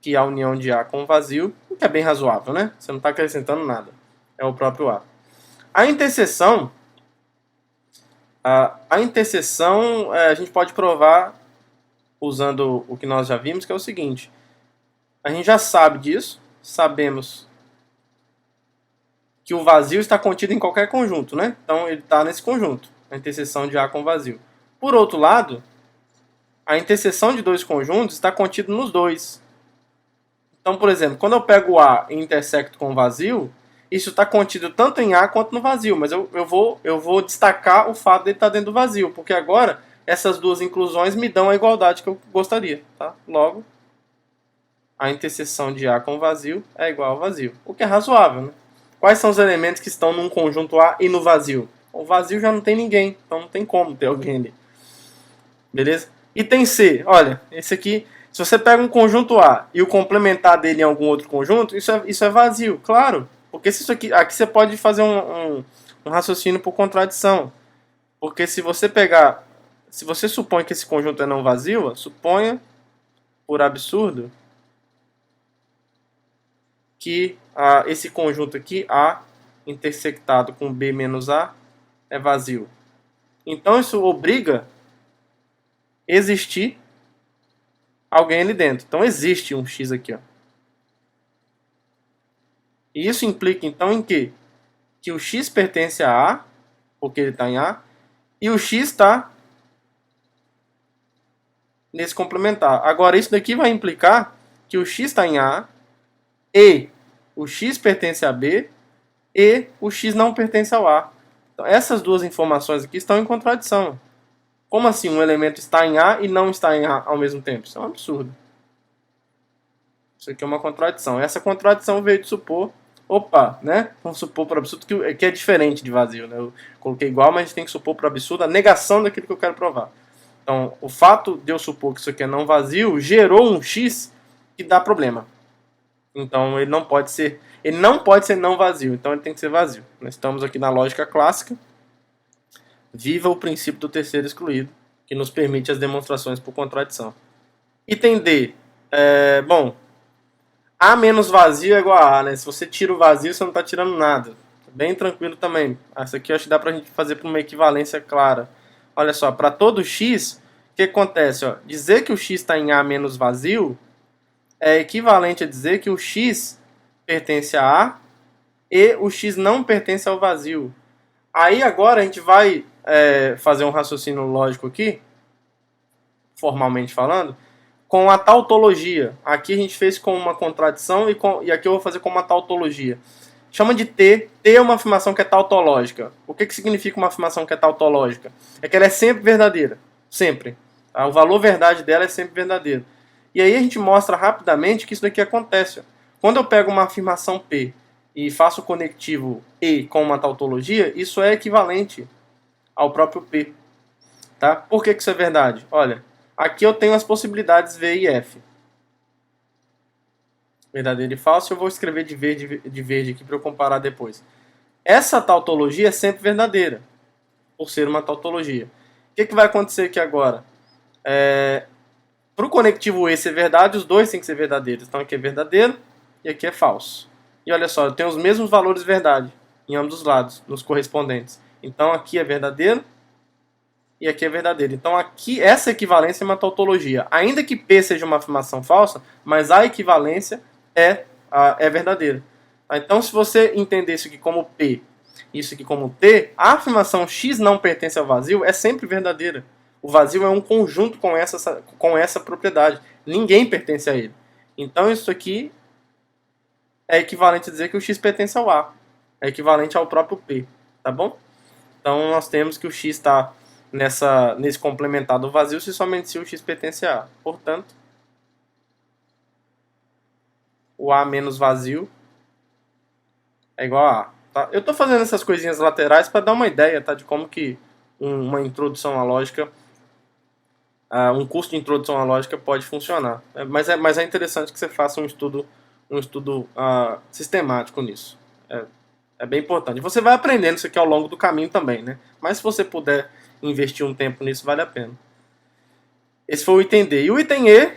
que a união de A com vazio, o que é bem razoável, né? Você não está acrescentando nada. É o próprio A. A interseção, a gente pode provar usando o que nós já vimos, que é o seguinte. A gente já sabe disso, sabemos que o vazio está contido em qualquer conjunto, né? Então ele está nesse conjunto, a interseção de A com vazio. Por outro lado, a interseção de dois conjuntos está contida nos dois. Então, por exemplo, quando eu pego o A e intersecto com o vazio, isso está contido tanto em A quanto no vazio, mas eu vou destacar o fato de ele estar dentro do vazio, porque agora essas duas inclusões me dão a igualdade que eu gostaria. Tá? Logo, a interseção de A com vazio é igual ao vazio, o que é razoável. Né? Quais são os elementos que estão num conjunto A e no vazio? O vazio já não tem ninguém, então não tem como ter alguém ali. Beleza? Item C, olha, esse aqui, se você pega um conjunto A e o complementar dele em algum outro conjunto, isso é vazio, claro. Porque se isso aqui você pode fazer um raciocínio por contradição. Porque se você supõe que esse conjunto é não vazio, suponha, por absurdo, que esse conjunto aqui, A intersectado com B menos A, é vazio. Então isso obriga existir alguém ali dentro. Então existe um X aqui. Ó. E isso implica então em quê? Que o X pertence a A, porque ele está em A, e o X está nesse complementar. Agora isso daqui vai implicar que o X está em A, e o X pertence a B, e o X não pertence ao A. Então essas duas informações aqui estão em contradição. Como assim um elemento está em A e não está em A ao mesmo tempo? Isso é um absurdo. Isso aqui é uma contradição. Essa contradição veio de supor, né? Vamos supor por absurdo que é diferente de vazio, né? Eu coloquei igual, mas a gente tem que supor por absurdo a negação daquilo que eu quero provar. Então, o fato de eu supor que isso aqui é não vazio gerou um X que dá problema. Então, ele não pode ser não vazio, então ele tem que ser vazio. Nós estamos aqui na lógica clássica. Viva o princípio do terceiro excluído, que nos permite as demonstrações por contradição. Item D. Bom, A menos vazio é igual a A, né? Se você tira o vazio, você não está tirando nada. Bem tranquilo também. Essa aqui eu acho que dá pra gente fazer por uma equivalência clara. Olha só, para todo x, o que acontece? Ó? Dizer que o x está em A menos vazio é equivalente a dizer que o x pertence a A e o x não pertence ao vazio. Aí agora a gente vai fazer um raciocínio lógico aqui, formalmente falando, com a tautologia. Aqui a gente fez com uma contradição e aqui eu vou fazer com uma tautologia. Chama de T. T é uma afirmação que é tautológica. O que significa uma afirmação que é tautológica? É que ela é sempre verdadeira. Sempre. Tá? O valor verdade dela é sempre verdadeiro. E aí a gente mostra rapidamente que isso daqui acontece. Ó. Quando eu pego uma afirmação P e faço o conectivo E com uma tautologia, isso é equivalente ao próprio P. Tá? Por que isso é verdade? Olha, aqui eu tenho as possibilidades V e F. Verdadeiro e falso, eu vou escrever de verde aqui para eu comparar depois. Essa tautologia é sempre verdadeira, por ser uma tautologia. O que vai acontecer aqui agora? Para o conectivo E ser verdade, os dois têm que ser verdadeiros. Então aqui é verdadeiro e aqui é falso. E olha só, eu tenho os mesmos valores verdade em ambos os lados, nos correspondentes. Então aqui é verdadeiro e aqui é verdadeiro. Então aqui essa equivalência é uma tautologia. Ainda que P seja uma afirmação falsa, mas a equivalência é verdadeira. Então se você entender isso aqui como P e isso aqui como T, a afirmação X não pertence ao vazio é sempre verdadeira. O vazio é um conjunto com essa propriedade. Ninguém pertence a ele. Então isso aqui é equivalente a dizer que o X pertence ao A. É equivalente ao próprio P. Tá bom? Então nós temos que o X está nesse complementar do vazio se somente se o X pertence a A. Portanto, o A menos vazio é igual a A. Tá? Eu estou fazendo essas coisinhas laterais para dar uma ideia, tá, de como que uma introdução à lógica, um curso de introdução à lógica pode funcionar. Mas é interessante que você faça um estudo sistemático nisso. É bem importante. Você vai aprendendo isso aqui ao longo do caminho também, né? Mas se você puder investir um tempo nisso, vale a pena. Esse foi o item D. E o item E,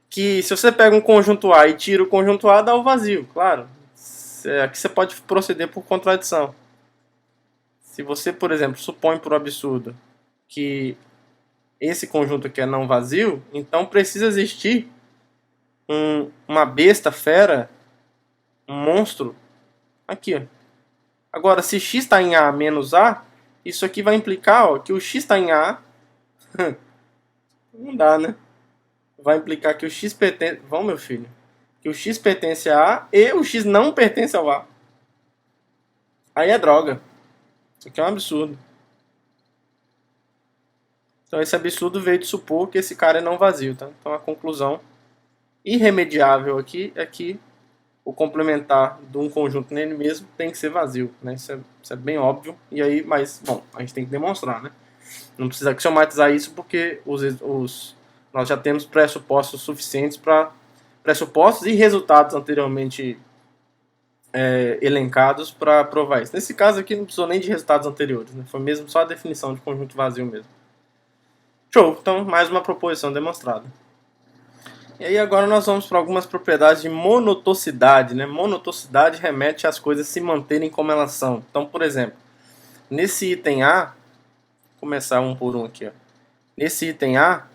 que se você pega um conjunto A e tira o conjunto A, dá o vazio, claro. Aqui você pode proceder por contradição. Se você, por exemplo, supõe por absurdo que esse conjunto aqui é não vazio, então precisa existir uma besta fera, um monstro, aqui, ó. Agora, se x está em A menos A, isso aqui vai implicar, ó, que o x está em A. Não dá, né? Vai implicar que o x pertence... Vamos, meu filho. Que o x pertence a A e o x não pertence ao A. Aí é droga. Isso aqui é um absurdo. Então esse absurdo veio de supor que esse cara é não vazio, tá? Então a conclusão irremediável aqui é que o complementar de um conjunto nele mesmo tem que ser vazio, né? Isso é bem óbvio. E aí, mas, bom, a gente tem que demonstrar, né? Não precisa axiomatizar isso porque nós já temos pressupostos suficientes para pressupostos e resultados anteriormente elencados para provar isso. Nesse caso aqui não precisou nem de resultados anteriores, né? Foi mesmo só a definição de conjunto vazio mesmo. Show! Então, mais uma proposição demonstrada. E aí agora nós vamos para algumas propriedades de monotocidade, né? Monotocidade remete às coisas se manterem como elas são. Então, por exemplo, nesse item A, vou começar um por um aqui, ó. Nesse item A,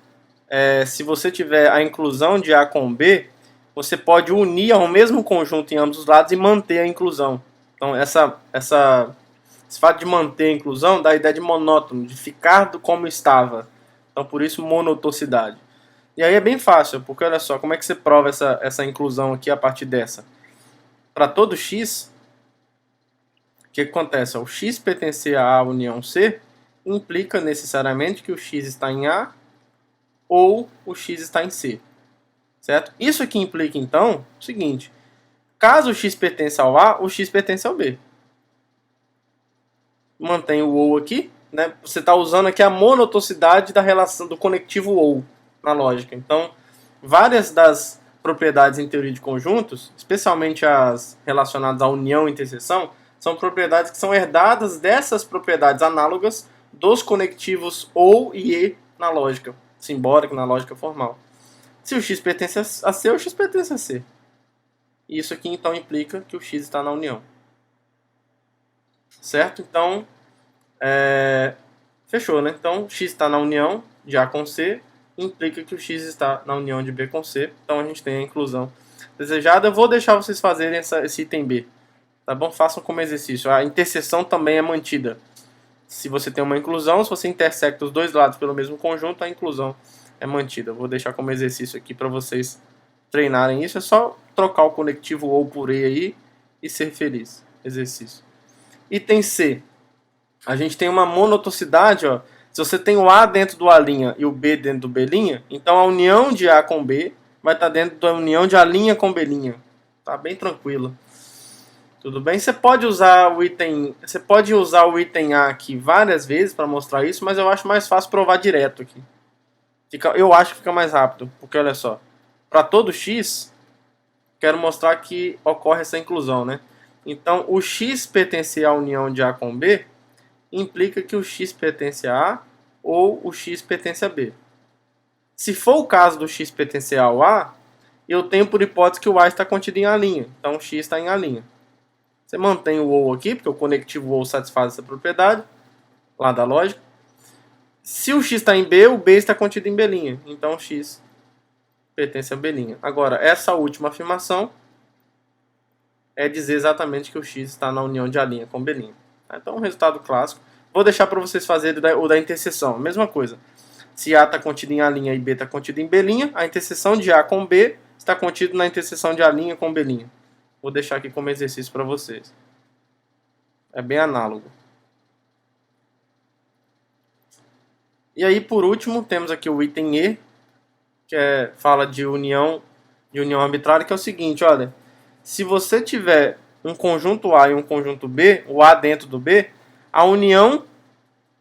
se você tiver a inclusão de A com B, você pode unir ao mesmo conjunto em ambos os lados e manter a inclusão. Então, esse fato de manter a inclusão dá a ideia de monótono, de ficar como estava. Então, por isso, monotocidade. E aí é bem fácil, porque olha só, como é que você prova essa inclusão aqui a partir dessa? Para todo x, o que acontece? O x pertencer a A união C implica necessariamente que o x está em A ou o x está em C. Certo? Isso aqui implica, então, o seguinte. Caso o x pertença ao A, o x pertence ao B. Mantém o ou aqui. Né? Você está usando aqui a monotocidade da relação do conectivo ou na lógica. Então, várias das propriedades em teoria de conjuntos, especialmente as relacionadas à união e interseção, são propriedades que são herdadas dessas propriedades análogas dos conectivos ou e e na lógica simbólica, na lógica formal. Se o x pertence a C, o x pertence a C. E isso aqui então implica que o x está na união. Certo? Então, fechou, né? Então, x está na união de A com C, implica que o x está na união de B com C. Então, a gente tem a inclusão desejada. Eu vou deixar vocês fazerem esse item B. Tá bom? Façam como exercício. A interseção também é mantida. Se você tem uma inclusão, se você intersecta os dois lados pelo mesmo conjunto, a inclusão é mantida. Eu vou deixar como exercício aqui para vocês treinarem isso. É só trocar o conectivo ou por E aí e ser feliz. Exercício. Item C. A gente tem uma monotocidade, ó. Se você tem o A dentro do A' e o B dentro do B', então a união de A com B vai estar dentro da união de A' com B'. Tá bem tranquilo. Tudo bem? Você pode usar o item A aqui várias vezes para mostrar isso, mas eu acho mais fácil provar direto aqui. Eu acho que fica mais rápido, porque olha só, para todo x, quero mostrar que ocorre essa inclusão, né? Então, o x pertencer à união de A com B implica que o x pertence a A ou o x pertence a B. Se for o caso do x pertencer ao A, eu tenho por hipótese que o A está contido em A', então o x está em A'. Você mantém o ou aqui, porque o conectivo ou satisfaz essa propriedade, lá da lógica. Se o x está em B, o B está contido em B', então o x pertence a B'. Agora, essa última afirmação é dizer exatamente que o x está na união de A' com B'. Então, um resultado clássico. Vou deixar para vocês fazerem o da interseção, mesma coisa. Se A está contido em A' e B está contido em B', a interseção de A com B está contido na interseção de A' com B'. Vou deixar aqui como exercício para vocês. É bem análogo. E aí, por último, temos aqui o item E, que fala de união arbitrária, que é o seguinte, olha. Se você tiver um conjunto A e um conjunto B, o A dentro do B, a união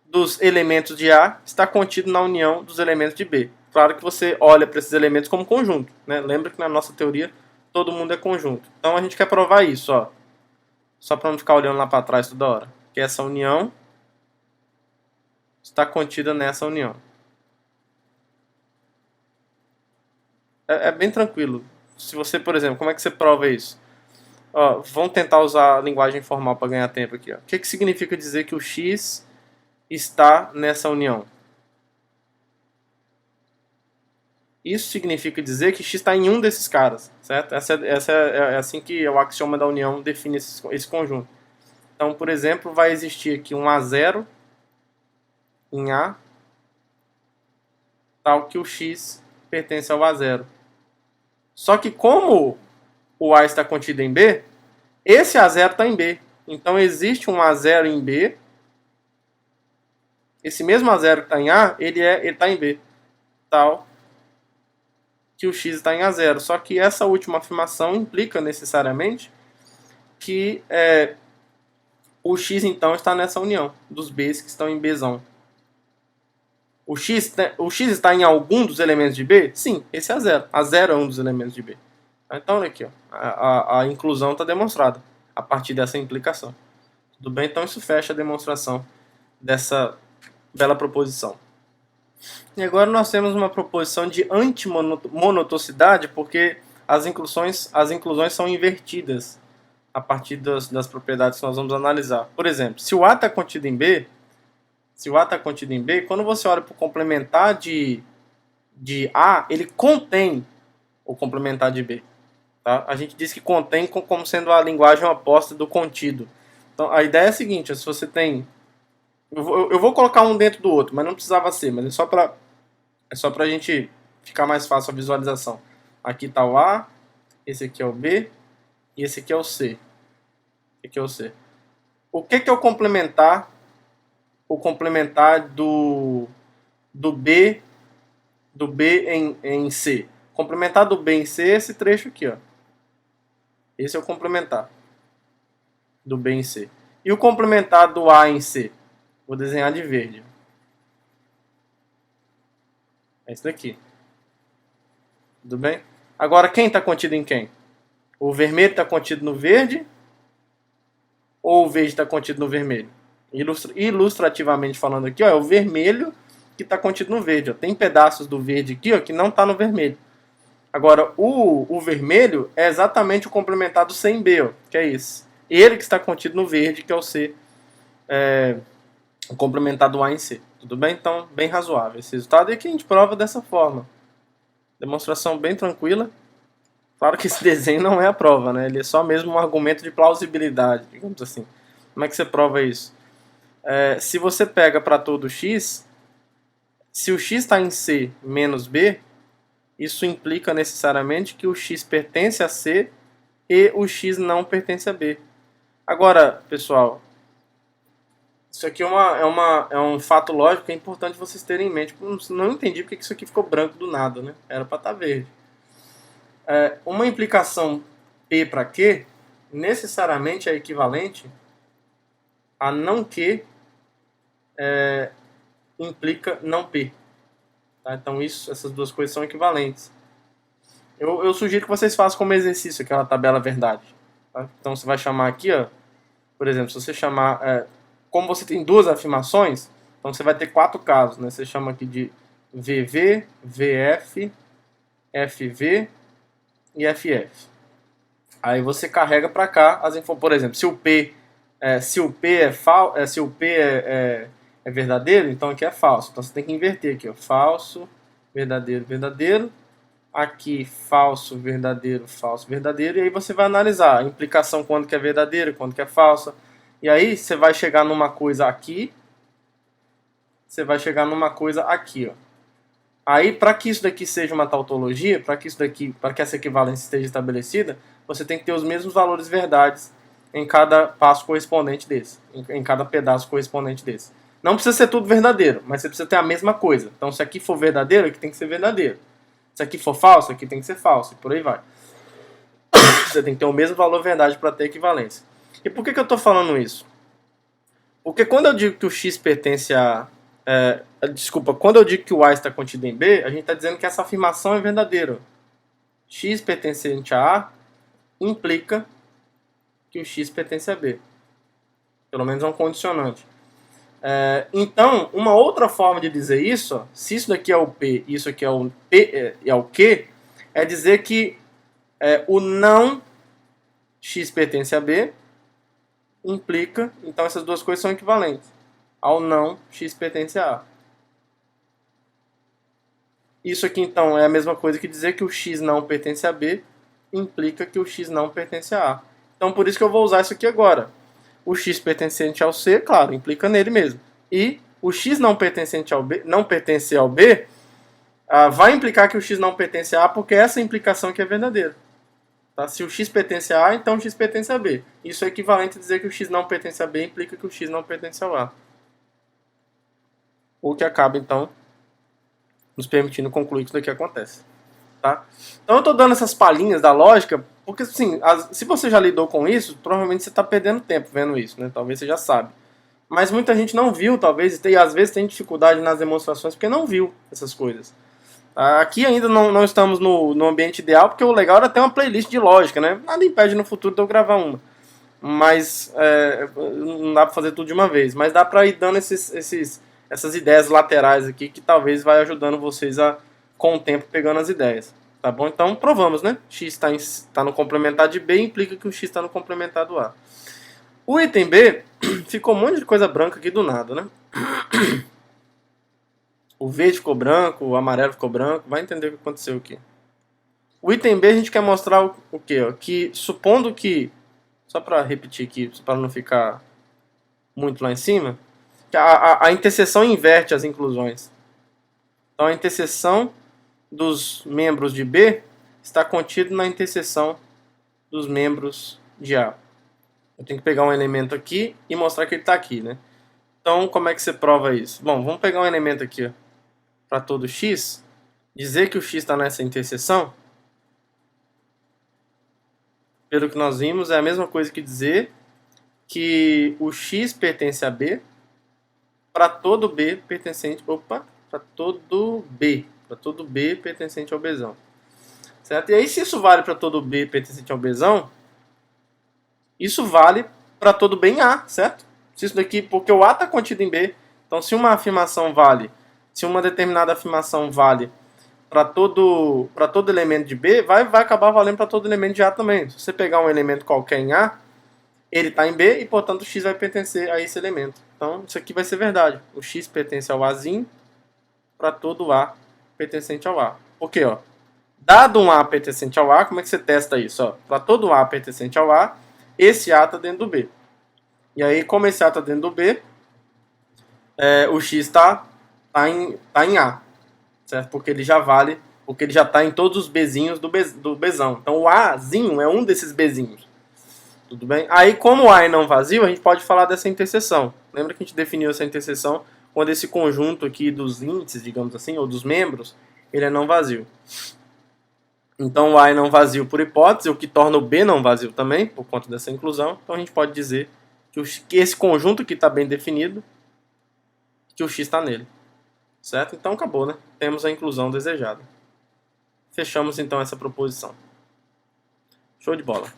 dos elementos de A está contido na união dos elementos de B. Claro que você olha para esses elementos como conjunto, né? Lembra que na nossa teoria todo mundo é conjunto. Então a gente quer provar isso, ó. Só para não ficar olhando lá para trás toda hora. Que essa união está contida nessa união. É bem tranquilo. Se você, por exemplo, como é que você prova isso? Ó, vamos tentar usar a linguagem formal para ganhar tempo aqui. Ó. O que significa dizer que o X está nessa união? Isso significa dizer que X está em um desses caras, certo? Essa é assim que o axioma da união define esse conjunto. Então, por exemplo, vai existir aqui um A0 em A, tal que o X pertence ao A0. Só que como o A está contido em B, esse A0 está em B. Então existe um A0 em B. Esse mesmo A0 que está em A, ele está em B. Tal que o X está em A0. Só que essa última afirmação implica necessariamente que o X então está nessa união dos Bs que estão em Bzão. O X está em algum dos elementos de B? Sim, esse é A0. A0 é um dos elementos de B. Então, olha aqui, ó, a inclusão está demonstrada a partir dessa implicação. Tudo bem? Então, isso fecha a demonstração dessa bela proposição. E agora nós temos uma proposição de antimonotocidade, porque as inclusões são invertidas a partir das propriedades que nós vamos analisar. Por exemplo, se o A está contido em B, quando você olha para o complementar de A, ele contém o complementar de B. Tá? A gente diz que contém como sendo a linguagem oposta do contido. Então, a ideia é a seguinte, se você tem... Eu vou colocar um dentro do outro, mas não precisava ser, mas é só para a gente ficar mais fácil a visualização. Aqui está o A, esse aqui é o B, e esse aqui é o C. Esse aqui é o C. O que é o complementar? O complementar do B em C. O complementar do B em C é esse trecho aqui, ó. Esse é o complementar do B em C. E o complementar do A em C? Vou desenhar de verde. É esse daqui. Tudo bem? Agora, quem está contido em quem? O vermelho está contido no verde? Ou o verde está contido no vermelho? Ilustrativamente falando aqui, ó, é o vermelho que está contido no verde. Ó. Tem pedaços do verde aqui, ó, que não está no vermelho. Agora, o vermelho é exatamente o complementar do C em B, ó, que é esse. Ele que está contido no verde, que é o C, o complementar do A em C. Tudo bem? Então, bem razoável esse resultado. E aqui a gente prova dessa forma. Demonstração bem tranquila. Claro que esse desenho não é a prova, né? Ele é só mesmo um argumento de plausibilidade, digamos assim. Como é que você prova isso? Se você pega para todo x, se o x está em C menos B, isso implica necessariamente que o x pertence a C e o x não pertence a B. Agora, pessoal, isso aqui é um fato lógico que é importante vocês terem em mente. Não entendi porque isso aqui ficou branco do nada, né? Era para estar verde. Uma implicação P para Q necessariamente é equivalente a não Q implica não P. Tá? Então essas duas coisas são equivalentes. Eu sugiro que vocês façam como exercício aquela tabela verdade. Tá? Então você vai chamar aqui, ó, por exemplo, se você chamar... como você tem duas afirmações, então você vai ter 4 casos. Né? Você chama aqui de VV, VF, FV e FF. Aí você carrega para cá as informações. Por exemplo, se o P é verdadeiro, então aqui é falso. Então você tem que inverter aqui, ó, falso, verdadeiro, verdadeiro. Aqui falso, verdadeiro, falso, verdadeiro. E aí você vai analisar a implicação quando que é verdadeiro, quando que é falsa. E aí você vai chegar numa coisa aqui, você vai chegar numa coisa aqui, ó. Aí, para que isso daqui seja uma tautologia, para que essa equivalência esteja estabelecida, você tem que ter os mesmos valores verdades em cada passo correspondente desse, em cada pedaço correspondente desse. Não precisa ser tudo verdadeiro, mas você precisa ter a mesma coisa. Então, se aqui for verdadeiro, aqui tem que ser verdadeiro. Se aqui for falso, aqui tem que ser falso, e por aí vai. Você tem que ter o mesmo valor verdade para ter equivalência. E por que eu estou falando isso? Porque quando eu digo que o x pertence a... quando eu digo que o A está contido em B, a gente está dizendo que essa afirmação é verdadeira. X pertencente a A implica que o X pertence a B. Pelo menos é um condicionante. Então, uma outra forma de dizer isso, ó, se isso daqui é o P e isso aqui é o P, é o Q, é dizer que o não x pertence a b implica, então essas duas coisas são equivalentes. Ao não, x pertence a A. Isso aqui, então, é a mesma coisa que dizer que o x não pertence a B implica que o x não pertence a A. Então, por isso que eu vou usar isso aqui agora. O x pertencente ao C, claro, implica nele mesmo. E o x não pertencente ao B, não pertence ao B, vai implicar que o x não pertence a A, porque essa implicação aqui é verdadeira. Tá? Se o x pertence a A, então o x pertence a B. Isso é equivalente a dizer que o x não pertence a B implica que o x não pertence ao A. O que acaba, então, nos permitindo concluir que isso daqui acontece. Tá? Então eu estou dando essas palhinhas da lógica, porque assim, se você já lidou com isso, provavelmente você está perdendo tempo vendo isso, né? Talvez você já sabe. Mas muita gente não viu, talvez, e às vezes tem dificuldade nas demonstrações porque não viu essas coisas. Aqui ainda não estamos no ambiente ideal, porque o legal era ter uma playlist de lógica, né? Nada impede no futuro de eu gravar uma. Mas não dá para fazer tudo de uma vez. Mas dá para ir dando essas ideias laterais aqui, que talvez vai ajudando vocês a, com o tempo, pegando as ideias. Tá bom? Então provamos, né? X está no complementar de B, implica que o X está no complementar do A. O item B, ficou um monte de coisa branca aqui do nada, né? O verde ficou branco, o amarelo ficou branco, vai entender o que aconteceu aqui. O item B a gente quer mostrar o quê? Ó? Que supondo que, só para repetir aqui, para não ficar muito lá em cima, que a interseção inverte as inclusões. Então a interseção dos membros de B está contido na interseção dos membros de A. Eu tenho que pegar um elemento aqui e mostrar que ele está aqui, né? Então, como é que você prova isso? Bom, vamos pegar um elemento aqui para todo x, dizer que o x está nessa interseção, pelo que nós vimos, é a mesma coisa que dizer que o x pertence a B para todo B pertencente, para todo B pertencente ao Bzão. Certo? E aí, se isso vale para todo B pertencente ao Bzão, isso vale para todo B em A, certo? Se isso daqui, porque o A está contido em B, então se uma afirmação vale, se uma determinada afirmação vale para todo elemento de B, vai acabar valendo para todo elemento de A também. Se você pegar um elemento qualquer em A, ele está em B e, portanto, o X vai pertencer a esse elemento. Então, isso aqui vai ser verdade. O X pertence ao Azinho para todo A pertencente ao A. Por quê? Ó? Dado um A pertencente ao A, como é que você testa isso? Para todo A pertencente ao A, esse A está dentro do B. E aí, como esse A está dentro do B, o X está em A. Certo? Porque ele já vale, porque ele já está em todos os Bzinhos do Bzão. Então o Azinho é um desses Bzinhos. Tudo bem? Aí, como o A é não vazio, a gente pode falar dessa interseção. Lembra que a gente definiu essa interseção quando esse conjunto aqui dos índices, digamos assim, ou dos membros, ele é não vazio. Então o A é não vazio por hipótese, o que torna o B não vazio também, por conta dessa inclusão. Então a gente pode dizer que esse conjunto que está bem definido, que o X está nele. Certo? Então acabou, né? Temos a inclusão desejada. Fechamos então essa proposição. Show de bola.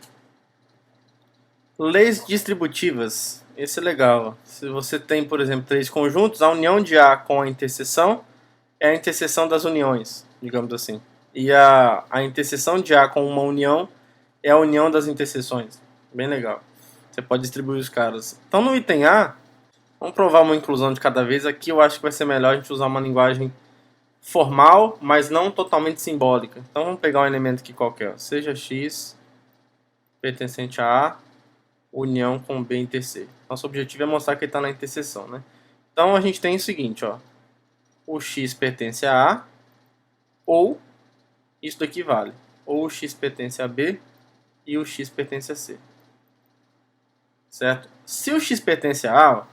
Leis distributivas. Esse é legal. Se você tem, por exemplo, três conjuntos, a união de A com a interseção é a interseção das uniões, digamos assim. E a interseção de A com uma união é a união das interseções. Bem legal. Você pode distribuir os caras. Então no item A, vamos provar uma inclusão de cada vez. Aqui eu acho que vai ser melhor a gente usar uma linguagem formal, mas não totalmente simbólica. Então vamos pegar um elemento aqui qualquer. Seja x pertencente a A, união com B inter C. Nosso objetivo é mostrar que ele está na interseção, né? Então a gente tem o seguinte, ó. O x pertence a A, ou isso daqui vale. Ou o x pertence a B e o x pertence a C. Certo? Se o x pertence a A, ó,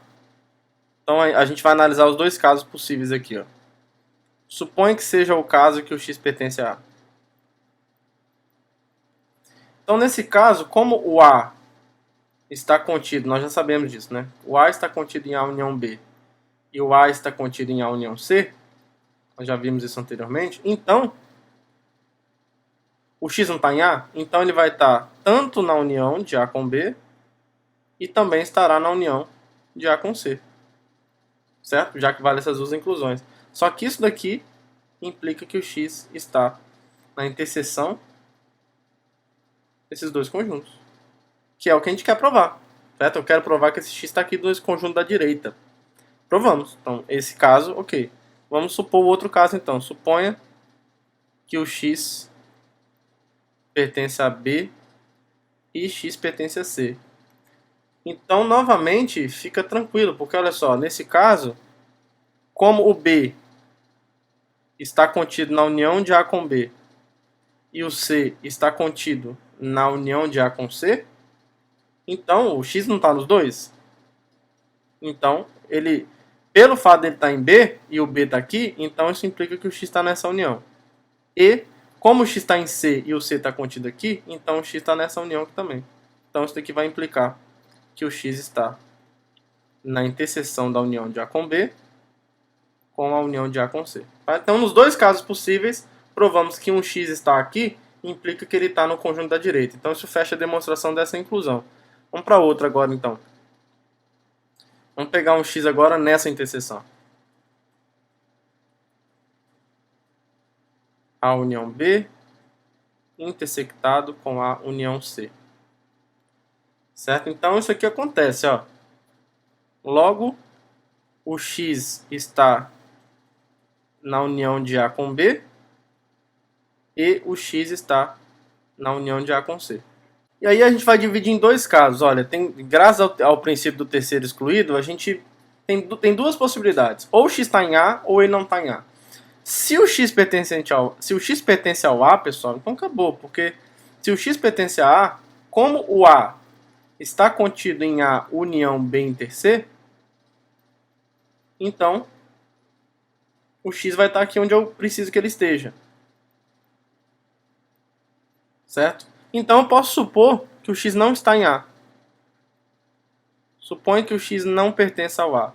então a gente vai analisar os dois casos possíveis aqui, ó. Suponha que seja o caso que o x pertence a A. Então nesse caso, como o A está contido, nós já sabemos disso, né? O A está contido em A união B e o A está contido em A união C, nós já vimos isso anteriormente, então o X não está em A, então ele vai estar tanto na união de A com B e também estará na união de A com C. Certo? Já que vale essas duas inclusões. Só que isso daqui implica que o X está na interseção desses dois conjuntos. que é o que a gente quer provar, certo? Eu quero provar que esse x está aqui nesse conjunto da direita. Provamos. Então, esse caso, ok. Vamos supor o outro caso, então. Suponha que o x pertence a B e x pertence a C. Então, novamente, fica tranquilo, porque olha só, nesse caso, como o B está contido na união de A com B e o C está contido na união de A com C, então o x não está nos dois. Então, pelo fato dele estar em B e o B está aqui, então isso implica que o x está nessa união. E, como o x está em C e o C está contido aqui, então o x está nessa união aqui também. Então isso daqui vai implicar que o x está na interseção da união de A com B com a união de A com C. Tá? Então, nos dois casos possíveis, provamos que um x está aqui, implica que ele está no conjunto da direita. Então, isso fecha a demonstração dessa inclusão. Vamos para outra agora, então. Vamos pegar um x agora nessa interseção. A união B intersectado com a união C. Certo? Então, isso aqui acontece, ó. Logo, o x está na união de A com B e o x está na união de A com C. E aí a gente vai dividir em dois casos. Olha, graças ao princípio do terceiro excluído, a gente tem duas possibilidades. Ou o x está em A ou ele não está em A. Se o x pertence ao A, pessoal, então acabou. Porque se o x pertence a A, como o A está contido em A união B inter C, então o x vai estar aqui onde eu preciso que ele esteja. Certo? Então eu posso supor que o x não está em A. Suponho que o x não pertence ao A.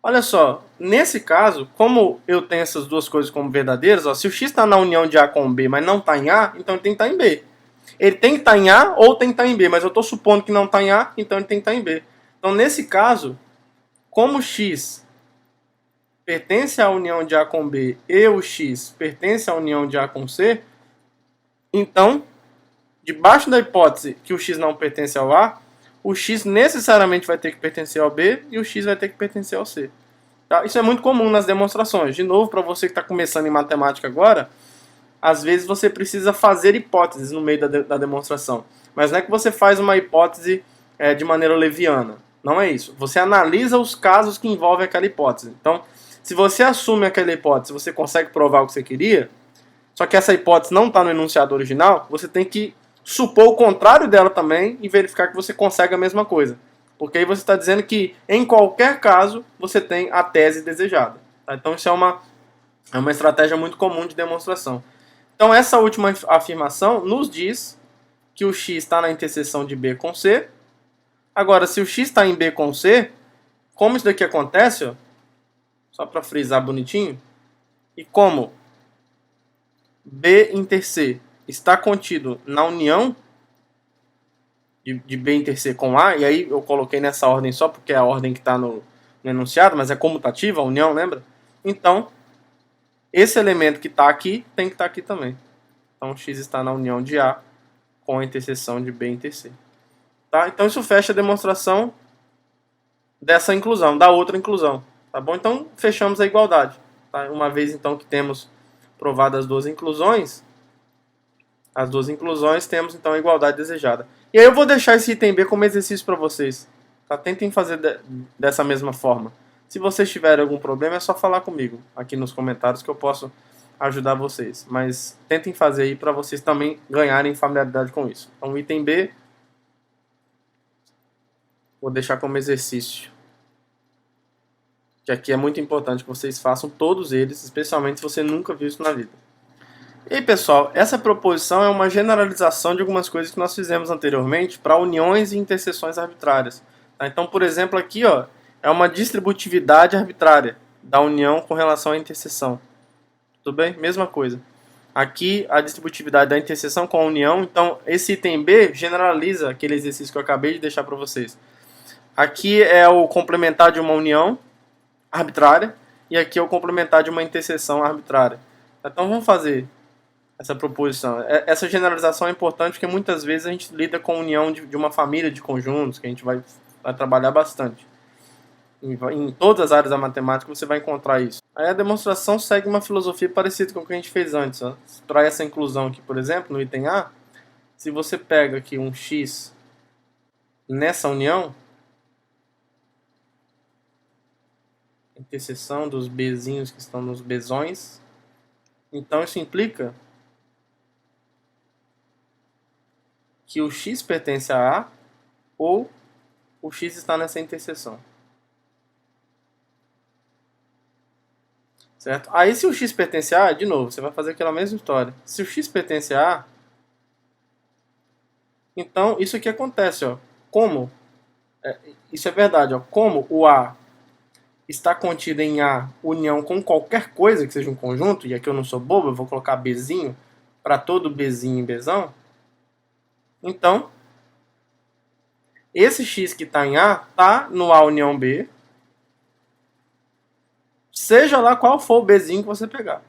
Olha só, nesse caso, como eu tenho essas duas coisas como verdadeiras, ó, se o x está na união de A com B, mas não está em A, então ele tem que estar em B. Ele tem que estar em A ou tem que estar em B, mas eu estou supondo que não está em A, então ele tem que estar em B. Então, nesse caso, como o x pertence à união de A com B e o x pertence à união de A com C, então, debaixo da hipótese que o x não pertence ao A, o x necessariamente vai ter que pertencer ao B e o x vai ter que pertencer ao C. Tá? Isso é muito comum nas demonstrações. De novo, para você que está começando em matemática agora, às vezes você precisa fazer hipóteses no meio da demonstração. Mas não é que você faz uma hipótese de maneira leviana. Não é isso. Você analisa os casos que envolvem aquela hipótese. Então, se você assume aquela hipótese, você consegue provar o que você queria, só que essa hipótese não está no enunciado original, você tem que supor o contrário dela também e verificar que você consegue a mesma coisa. Porque aí você está dizendo que, em qualquer caso, você tem a tese desejada. Tá? Então, isso é uma estratégia muito comum de demonstração. Então, essa última afirmação nos diz que o x está na interseção de B com C. Agora, se o x está em B com C, como isso daqui acontece, ó, só para frisar bonitinho, e como B inter C está contido na união de B inter C com A, e aí eu coloquei nessa ordem só porque é a ordem que está no enunciado, mas é comutativa a união, lembra? Então, esse elemento que está aqui tem que estar aqui também. Então, x está na união de A com a interseção de B inter C. Tá? Então, isso fecha a demonstração dessa inclusão, da outra inclusão. Tá bom? Então, fechamos a igualdade. Tá? Uma vez, então, que temos provado as duas inclusões, temos, então, a igualdade desejada. E aí eu vou deixar esse item B como exercício para vocês. Tá? Tentem fazer dessa mesma forma. Se vocês tiverem algum problema, é só falar comigo aqui nos comentários que eu posso ajudar vocês. Mas tentem fazer aí para vocês também ganharem familiaridade com isso. Então, o item B, vou deixar como exercício. Que aqui é muito importante que vocês façam todos eles, especialmente se você nunca viu isso na vida. E aí, pessoal, essa proposição é uma generalização de algumas coisas que nós fizemos anteriormente para uniões e interseções arbitrárias. Tá? Então, por exemplo, aqui ó, é uma distributividade arbitrária da união com relação à interseção. Tudo bem? Mesma coisa. Aqui a distributividade da interseção com a união. Então, esse item B generaliza aquele exercício que eu acabei de deixar para vocês. Aqui é o complementar de uma união arbitrária e aqui é o complementar de uma interseção arbitrária. Então, vamos fazer essa proposição. Essa generalização é importante porque muitas vezes a gente lida com a união de uma família de conjuntos, que a gente vai trabalhar bastante. Em todas as áreas da matemática você vai encontrar isso. Aí a demonstração segue uma filosofia parecida com o que a gente fez antes. Para essa inclusão aqui, por exemplo, no item A, se você pega aqui um x nessa união, interseção dos bzinhos que estão nos bzões, então isso implica que o x pertence a A ou o x está nessa interseção. Certo? Aí se o x pertence a A, de novo, você vai fazer aquela mesma história. Se o x pertence a A, então isso aqui acontece, ó. Como, isso é verdade, ó. Como o A está contido em A união com qualquer coisa que seja um conjunto, e aqui eu não sou bobo, eu vou colocar Bzinho para todo Bzinho em Bzão. Então, esse x que está em A está no A união B, seja lá qual for o Bzinho que você pegar.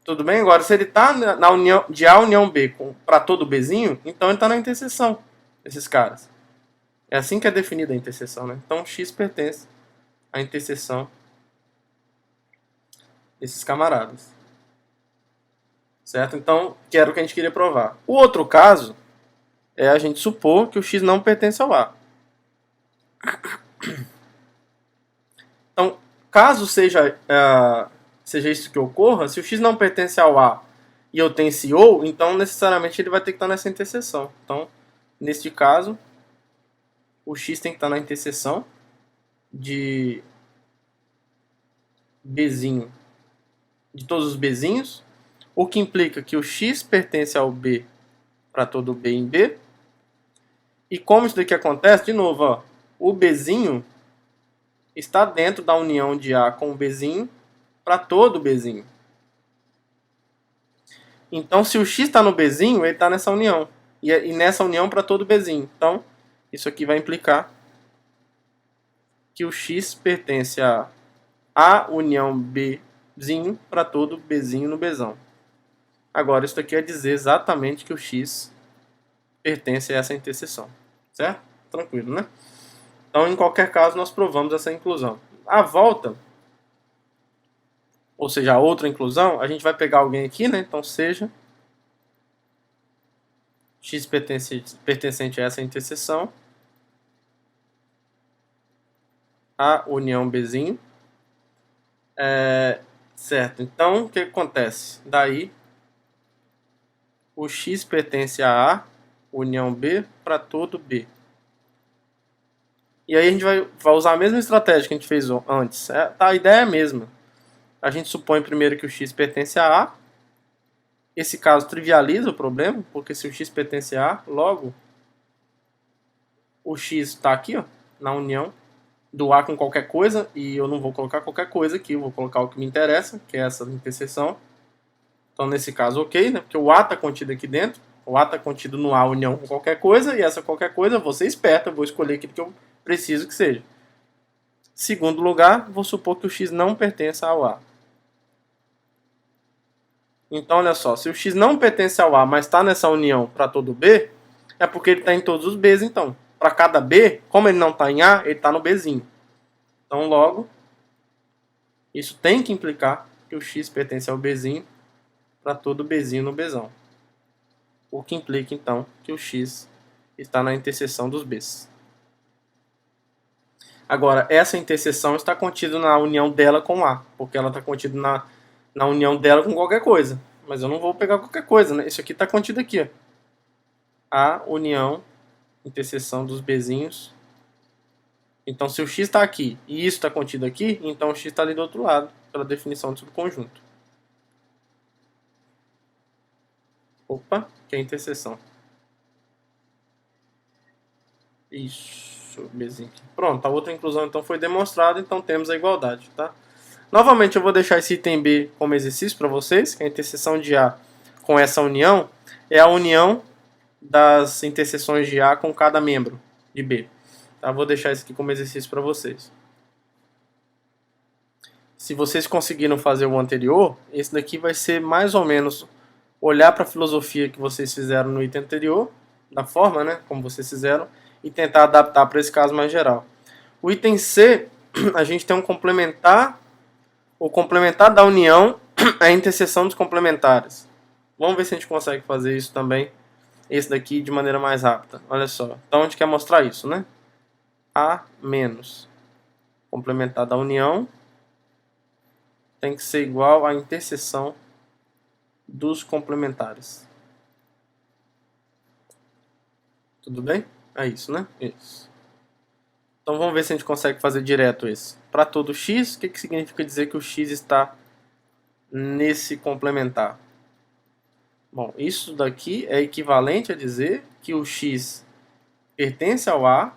Tudo bem? Agora, se ele está na união de A união B para todo Bzinho, então ele está na interseção desses caras. É assim que é definida a interseção, né? Então, x pertence à interseção desses camaradas. Certo? Então, que era o que a gente queria provar. O outro caso é a gente supor que o x não pertence ao A. Então, caso seja isso que ocorra, se o x não pertence ao A e eu tenho esse ou, então necessariamente ele vai ter que estar nessa interseção. Então, neste caso, o x tem que estar na interseção de Bzinho, de todos os Bzinhos, o que implica que o x pertence ao B para todo B em B. E como isso daqui acontece, de novo, ó, o Bzinho está dentro da união de A com o Bzinho para todo Bzinho. Então, se o x está no Bzinho, ele está nessa união. E nessa união para todo Bzinho. Então, isso aqui vai implicar que o x pertence a A união Bzinho para todo Bzinho no Bzão. Agora, isso aqui quer dizer exatamente que o x pertence a essa interseção. Certo? Tranquilo, né? Então, em qualquer caso, nós provamos essa inclusão. A volta, ou seja, a outra inclusão, a gente vai pegar alguém aqui, né? Então, seja x pertencente a essa interseção, a união Bzinho. Certo, então, o que acontece? Daí, o x pertence a A, união B, para todo B. E aí a gente vai usar a mesma estratégia que a gente fez antes. A ideia é a mesma. A gente supõe primeiro que o x pertence a A. Esse caso trivializa o problema, porque se o x pertence a A, logo o x está aqui, ó, na união do A com qualquer coisa, e eu não vou colocar qualquer coisa aqui, eu vou colocar o que me interessa, que é essa interseção. Então, nesse caso, ok, né? Porque o A está contido aqui dentro, o A está contido no A união com qualquer coisa, e essa qualquer coisa, eu vou ser esperto, eu vou escolher aquilo que eu preciso que seja. Segundo lugar, vou supor que o x não pertence ao A. Então, olha só, se o x não pertence ao A, mas está nessa união para todo B, é porque ele está em todos os Bs, então. Para cada B, como ele não está em A, ele está no Bzinho. Então, logo, isso tem que implicar que o x pertence ao Bzinho para todo Bzinho no Bzão. O que implica, então, que o x está na interseção dos Bs. Agora, essa interseção está contida na união dela com A, porque ela está contida na união dela com qualquer coisa. Mas eu não vou pegar qualquer coisa, né? Isso aqui está contido aqui, ó. A união, interseção dos Bzinhos. Então, se o x está aqui e isso está contido aqui, então o x está ali do outro lado, pela definição do subconjunto. Opa, que é a interseção. Isso, Bzinho. Pronto, a outra inclusão então foi demonstrada, então temos a igualdade, tá? Novamente, eu vou deixar esse item B como exercício para vocês, que a interseção de A com essa união é a união das interseções de A com cada membro de B. Tá? Vou deixar isso aqui como exercício para vocês. Se vocês conseguiram fazer o anterior, esse daqui vai ser mais ou menos olhar para a filosofia que vocês fizeram no item anterior, da forma, né, como vocês fizeram, e tentar adaptar para esse caso mais geral. O item C, a gente tem um complementar, o complementar da união, a interseção dos complementares. Vamos ver se a gente consegue fazer isso também, esse daqui, de maneira mais rápida. Olha só, então a gente quer mostrar isso, né? A menos complementar da união tem que ser igual à interseção dos complementares. Tudo bem? É isso, né? Isso. Então vamos ver se a gente consegue fazer direto esse. Para todo x, o que significa dizer que o x está nesse complementar? Bom, isso daqui é equivalente a dizer que o x pertence ao A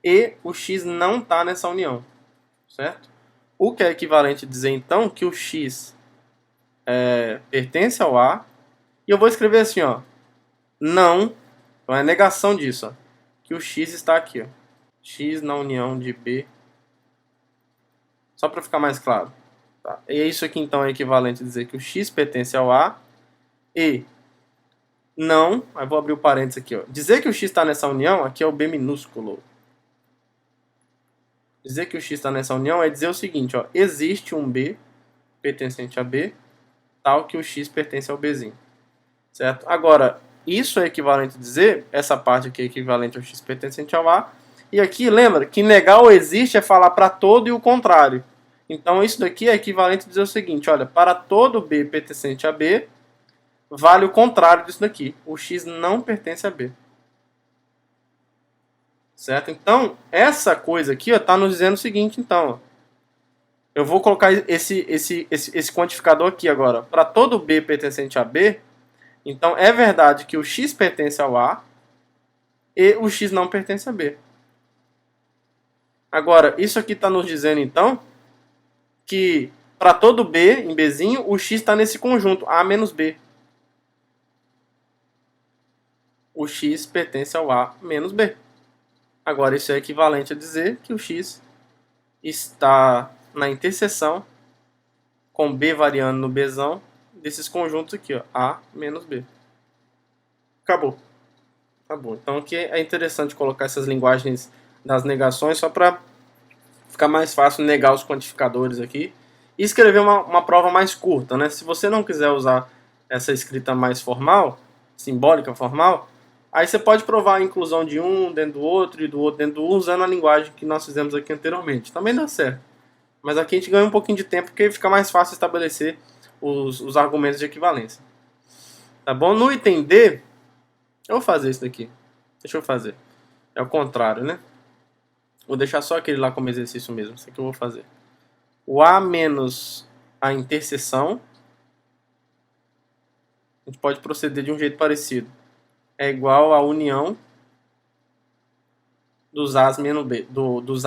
e o x não está nessa união, certo? O que é equivalente a dizer então que o x pertence ao A, e eu vou escrever assim, ó, não, então é a negação disso, ó, que o x está aqui, ó, x na união de B, só para ficar mais claro. Tá? E isso aqui então é equivalente a dizer que o x pertence ao A e não, aí vou abrir o parênteses aqui, ó. Dizer que o x está nessa união, aqui é o B minúsculo. Dizer que o x está nessa união é dizer o seguinte, ó, existe um B pertencente a B, tal que o x pertence ao Bzinho. Certo? Agora, isso é equivalente a dizer, essa parte aqui é equivalente ao x pertencente ao A, e aqui, lembra, que negar o existe é falar para todo e o contrário. Então, isso daqui é equivalente a dizer o seguinte, olha, para todo B pertencente a B, vale o contrário disso daqui. O x não pertence a B. Certo? Então, essa coisa aqui está nos dizendo o seguinte, então. Ó. Eu vou colocar esse quantificador aqui agora. Para todo B pertencente a B, então é verdade que o x pertence ao A e o x não pertence a B. Agora, isso aqui está nos dizendo, então, que para todo B, em Bzinho, o x está nesse conjunto, A menos B. O x pertence ao A menos B. Agora, isso é equivalente a dizer que o x está na interseção com B variando no Bzão desses conjuntos aqui, ó, A menos B. Acabou. Acabou. Então, aqui é interessante colocar essas linguagens das negações só para ficar mais fácil negar os quantificadores aqui e escrever uma prova mais curta, né? Se você não quiser usar essa escrita mais formal, simbólica, formal, aí você pode provar a inclusão de um dentro do outro e do outro dentro do outro usando a linguagem que nós fizemos aqui anteriormente. Também dá certo. Mas aqui a gente ganha um pouquinho de tempo porque fica mais fácil estabelecer os argumentos de equivalência. Tá bom? No item D, eu vou fazer isso daqui. Deixa eu fazer. É o contrário, né? Vou deixar só aquele lá como exercício mesmo. Isso aqui eu vou fazer. O A menos a interseção. A gente pode proceder de um jeito parecido. É igual à união dos A's menos B. Dos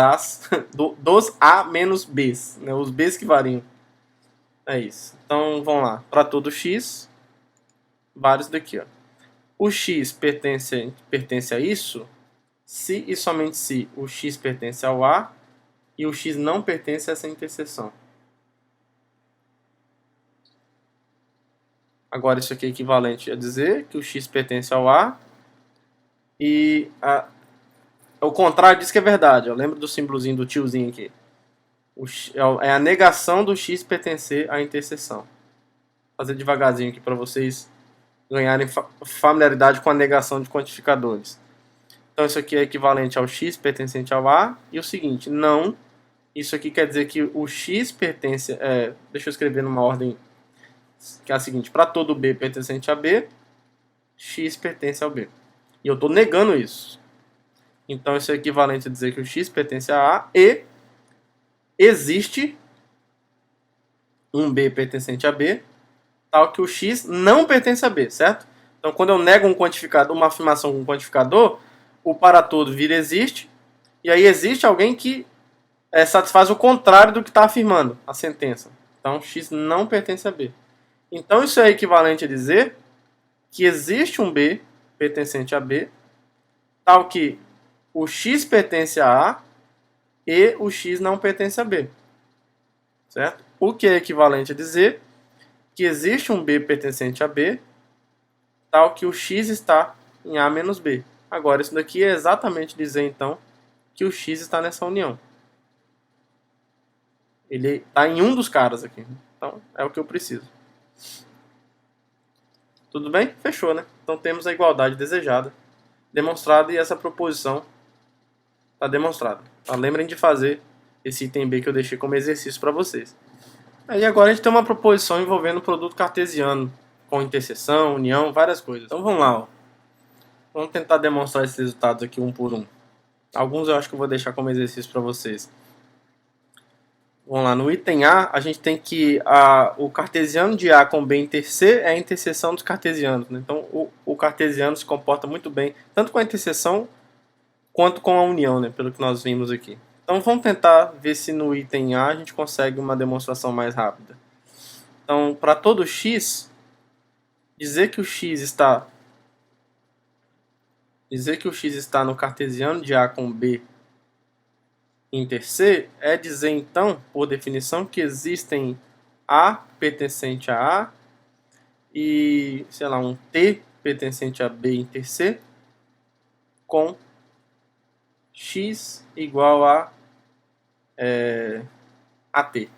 A menos B's. Né? Os B's que variam. É isso. Então, vamos lá. Para todo x, vários daqui. Ó. O x pertence a isso se e somente se o x pertence ao A e o x não pertence a essa interseção. Agora, isso aqui é equivalente a dizer que o x pertence ao A e o contrário disso que é verdade. Ó. Lembra do símbolozinho do tiozinho aqui. É a negação do x pertencer à interseção. Vou fazer devagarzinho aqui para vocês ganharem familiaridade com a negação de quantificadores. Então isso aqui é equivalente ao x pertencente ao A. E o seguinte, não. Isso aqui quer dizer que o x pertence... deixa eu escrever numa ordem que é a seguinte. Para todo B pertencente a B, x pertence ao B. E eu estou negando isso. Então isso é equivalente a dizer que o x pertence a A e existe um B pertencente a B, tal que o x não pertence a B, certo? Então, quando eu nego um quantificador, uma afirmação com um quantificador, o para todo vira existe, e aí existe alguém que satisfaz o contrário do que está afirmando, a sentença. Então, x não pertence a B. Então, isso é equivalente a dizer que existe um B pertencente a B, tal que o x pertence a A e o x não pertence a B. Certo? O que é equivalente a dizer que existe um B pertencente a B, tal que o x está em A menos B. Agora, isso daqui é exatamente dizer, então, que o x está nessa união. Ele está em um dos caras aqui. Então, é o que eu preciso. Tudo bem? Fechou, né? Então, temos a igualdade desejada demonstrada e essa proposição está demonstrada. Tá? Lembrem de fazer esse item B que eu deixei como exercício para vocês. Aí agora a gente tem uma proposição envolvendo produto cartesiano, com interseção, união, várias coisas. Então vamos lá, ó. Vamos tentar demonstrar esses resultados aqui um por um. Alguns eu acho que eu vou deixar como exercício para vocês. Vamos lá, no item A, a gente tem que o cartesiano de A com B inter C é a interseção dos cartesianos. Né? Então o cartesiano se comporta muito bem, tanto com a interseção quanto com a união, né? Pelo que nós vimos aqui. Então vamos tentar ver se no item A a gente consegue uma demonstração mais rápida. Então, para todo x, dizer que o x está no cartesiano de A com B inter C é dizer, então, por definição, que existem A pertencente a A e, sei lá, um T pertencente a B inter C com x igual a AT.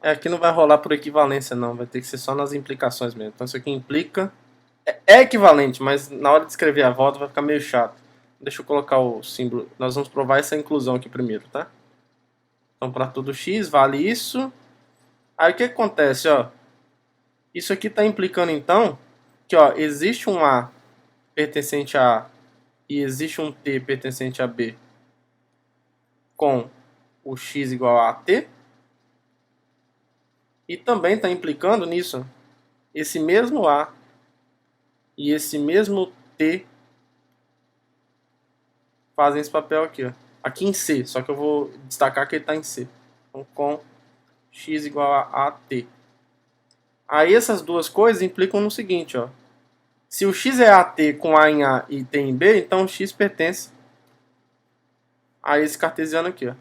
Aqui não vai rolar por equivalência não, vai ter que ser só nas implicações mesmo. Então isso aqui implica... É equivalente, mas na hora de escrever a volta vai ficar meio chato. Deixa eu colocar o símbolo. Nós vamos provar essa inclusão aqui primeiro, tá? Então para todo x vale isso. Aí o que acontece, ó? Isso aqui está implicando então que, ó, existe um A pertencente a A e existe um T pertencente a B com o x igual a AT. E também está implicando nisso, esse mesmo A e esse mesmo T fazem esse papel aqui, ó. Aqui em C, só que eu vou destacar que ele está em C. Então, com x igual a AT. Aí essas duas coisas implicam no seguinte, ó. Se o x é AT com A em A e T em B, então o x pertence a esse cartesiano aqui, ó.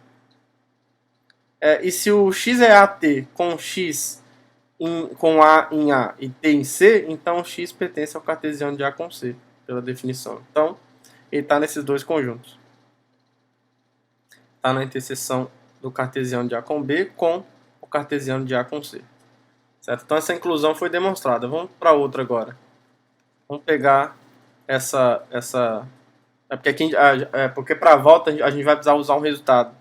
E se o x é AT com x com A em A e T em C, então x pertence ao cartesiano de A com C, pela definição. Então, ele está nesses dois conjuntos. Está na interseção do cartesiano de A com B com o cartesiano de A com C. Certo? Então, essa inclusão foi demonstrada. Vamos para outra agora. Vamos pegar essa... porque para a volta a gente vai precisar usar um resultado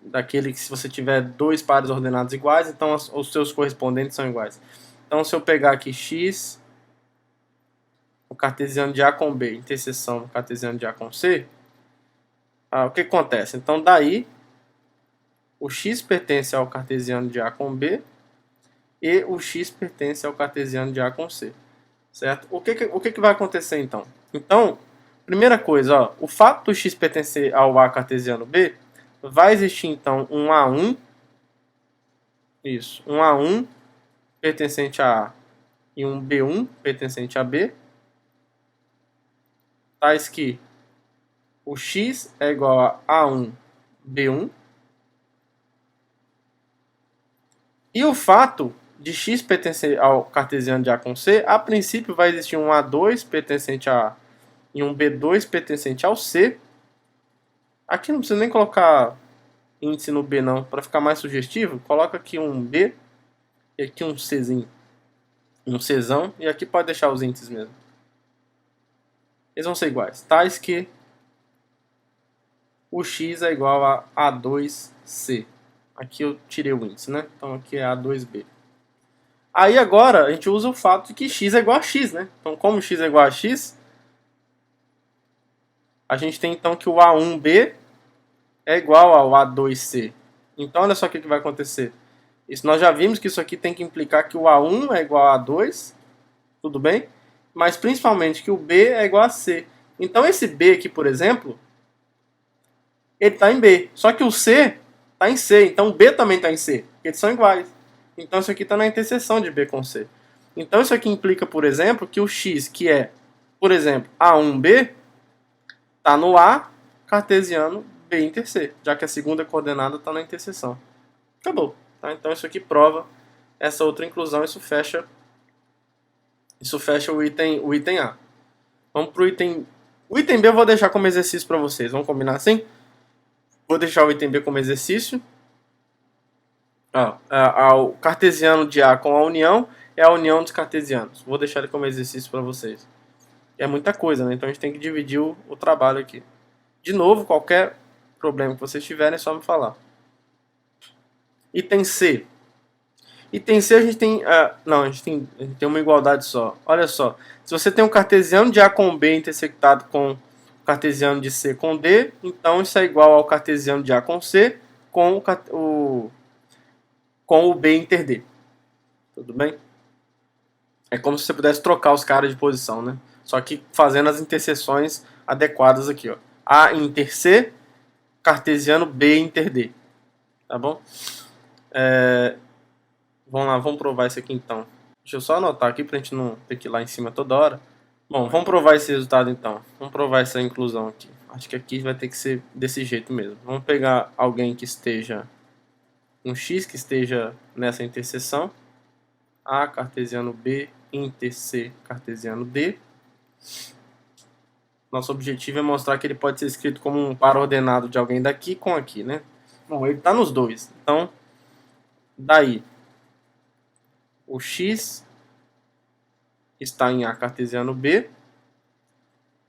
daquele que se você tiver dois pares ordenados iguais, então os seus correspondentes são iguais. Então se eu pegar aqui x, o cartesiano de A com B, interseção do cartesiano de A com C, o que acontece? Então daí o x pertence ao cartesiano de A com B e o x pertence ao cartesiano de A com C. Certo? O que vai acontecer então? Então, primeira coisa, ó, o fato do x pertencer ao A cartesiano B, vai existir então um A1, um A1 pertencente a A e um B1 pertencente a B, tais que o x é igual a A1 B1, e o fato de x pertencer ao cartesiano de A com C, a princípio vai existir um A2 pertencente a A e um B2 pertencente ao C. Aqui não precisa nem colocar índice no B não, para ficar mais sugestivo, coloca aqui um B e aqui um Czinho, um Czão, e aqui pode deixar os índices mesmo. Eles vão ser iguais, tais que o x é igual a A2C. Aqui eu tirei o índice, né? Então aqui é A2B. Aí agora a gente usa o fato de que x é igual a x, né? Então como x é igual a x, a gente tem então que o A1B é igual ao A2C. Então olha só o que vai acontecer. Isso, nós já vimos que isso aqui tem que implicar que o A1 é igual a A2, tudo bem? Mas principalmente que o B é igual a C. Então esse B aqui, por exemplo, ele está em B. Só que o C está em C, então o B também está em C. Eles são iguais. Então isso aqui está na interseção de B com C. Então isso aqui implica, por exemplo, que o x, que é, por exemplo, A1B, está no A cartesiano B inter C, já que a segunda coordenada está na interseção. Acabou. Tá? Então isso aqui prova essa outra inclusão, isso fecha Isso fecha o item A. Vamos pro item... O item B eu vou deixar como exercício para vocês. Vamos combinar assim? Vou deixar o item B como exercício. O cartesiano de A com a união é a união dos cartesianos. Vou deixar ele como exercício para vocês. É muita coisa, né? Então a gente tem que dividir o trabalho aqui. De novo, qualquer problema que vocês tiverem é só me falar. Item C. Item C a gente tem... não, a gente tem uma igualdade só. Olha só. Se você tem um cartesiano de A com B intersectado com o cartesiano de C com D, então isso é igual ao cartesiano de A com C com o B inter D. Tudo bem? É como se você pudesse trocar os caras de posição, né? Só que fazendo as interseções adequadas aqui, ó. A inter C, cartesiano B inter D. Tá bom? Vamos lá, vamos provar isso aqui então. Deixa eu só anotar aqui pra gente não ter que ir lá em cima toda hora. Bom, vamos provar esse resultado então. Vamos provar essa inclusão aqui. Acho que aqui vai ter que ser desse jeito mesmo. Vamos pegar alguém que esteja... um X que esteja nessa interseção. A cartesiano B inter C cartesiano D. Nosso objetivo é mostrar que ele pode ser escrito como um par ordenado de alguém daqui com aqui, né? Bom, ele está nos dois. Então, daí, o X está em A cartesiano B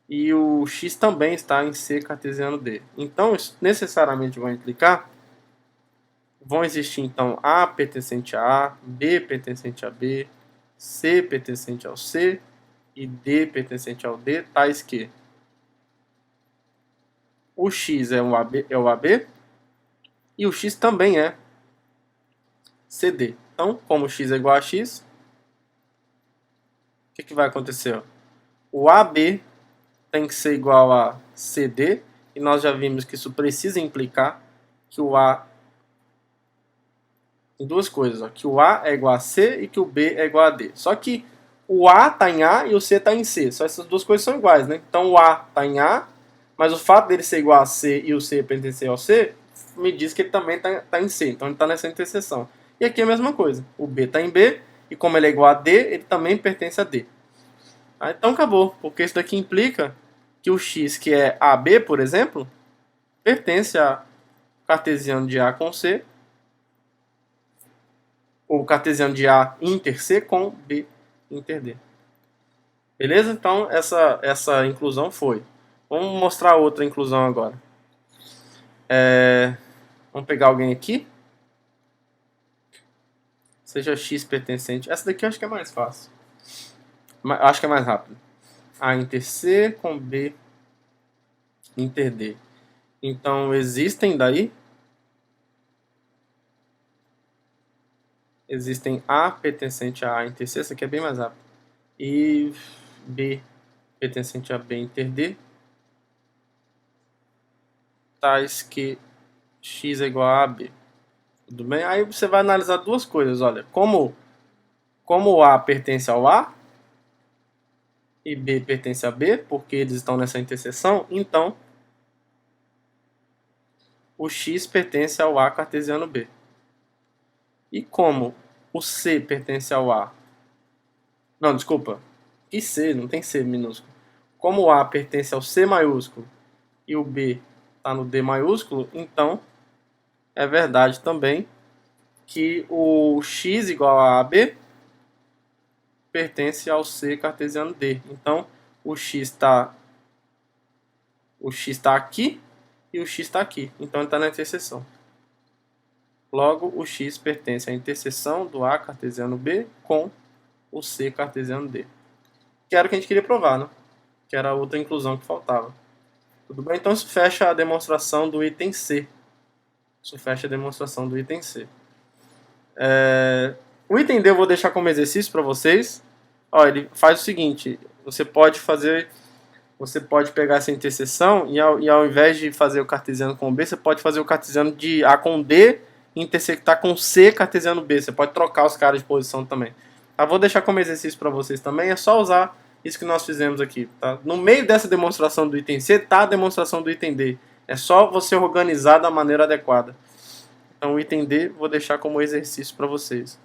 e o X também está em C cartesiano D. Então, isso necessariamente vai implicar, vão existir então A pertencente a A, B pertencente a B, C pertencente ao C e D pertencente ao D, tais que o X é o AB e o X também é CD. Então, como X é igual a X, o que vai acontecer? O AB tem que ser igual a CD, e nós já vimos que isso precisa implicar que o A... em duas coisas, ó, que o A é igual a C e que o B é igual a D. Só que o A está em A e o C está em C. Só essas duas coisas são iguais, né? Então o A está em A, mas o fato dele ser igual a C e o C pertencer ao C, me diz que ele também está em C. Então ele está nessa interseção. E aqui é a mesma coisa. O B está em B, e como ele é igual a D, ele também pertence a D. Então acabou, porque isso daqui implica que o X, que é AB, por exemplo, pertence a cartesiano de A com C, ou cartesiano de A inter C com B inter D. Beleza? Então essa inclusão foi. Vamos mostrar outra inclusão agora. Vamos pegar alguém aqui. Seja X pertencente. Essa daqui eu acho que é mais fácil. Acho que é mais rápido. A inter C com B inter D. Então existem daí. Existem A pertencente a A inter C. Essa aqui é bem mais rápido. E B pertencente a B inter D. Tais que X é igual a AB. Tudo bem? Aí você vai analisar duas coisas. Olha, como o A pertence ao A e B pertence a B, porque eles estão nessa interseção, então o X pertence ao A cartesiano B. E como o C pertence ao A... Não, desculpa. E C? Não tem C minúsculo. Como o A pertence ao C maiúsculo e o B está no D maiúsculo, então é verdade também que o X igual a AB pertence ao C cartesiano D. Então o X está aqui e o X está aqui. Então ele está na interseção. Logo, o X pertence à interseção do A cartesiano B com o C cartesiano D. Que era o que a gente queria provar, né? Que era a outra inclusão que faltava. Tudo bem? Então isso fecha a demonstração do item C. Isso fecha a demonstração do item C. O item D eu vou deixar como exercício para vocês. Ó, ele faz o seguinte: você pode pegar essa interseção e ao invés de fazer o cartesiano com B, você pode fazer o cartesiano de A com D e intersectar com C cartesiano B. Você pode trocar os caras de posição também. Tá? Vou deixar como exercício para vocês também. É só usar isso que nós fizemos aqui. Tá? No meio dessa demonstração do item C está a demonstração do item D. É só você organizar da maneira adequada. Então o item D vou deixar como exercício para vocês.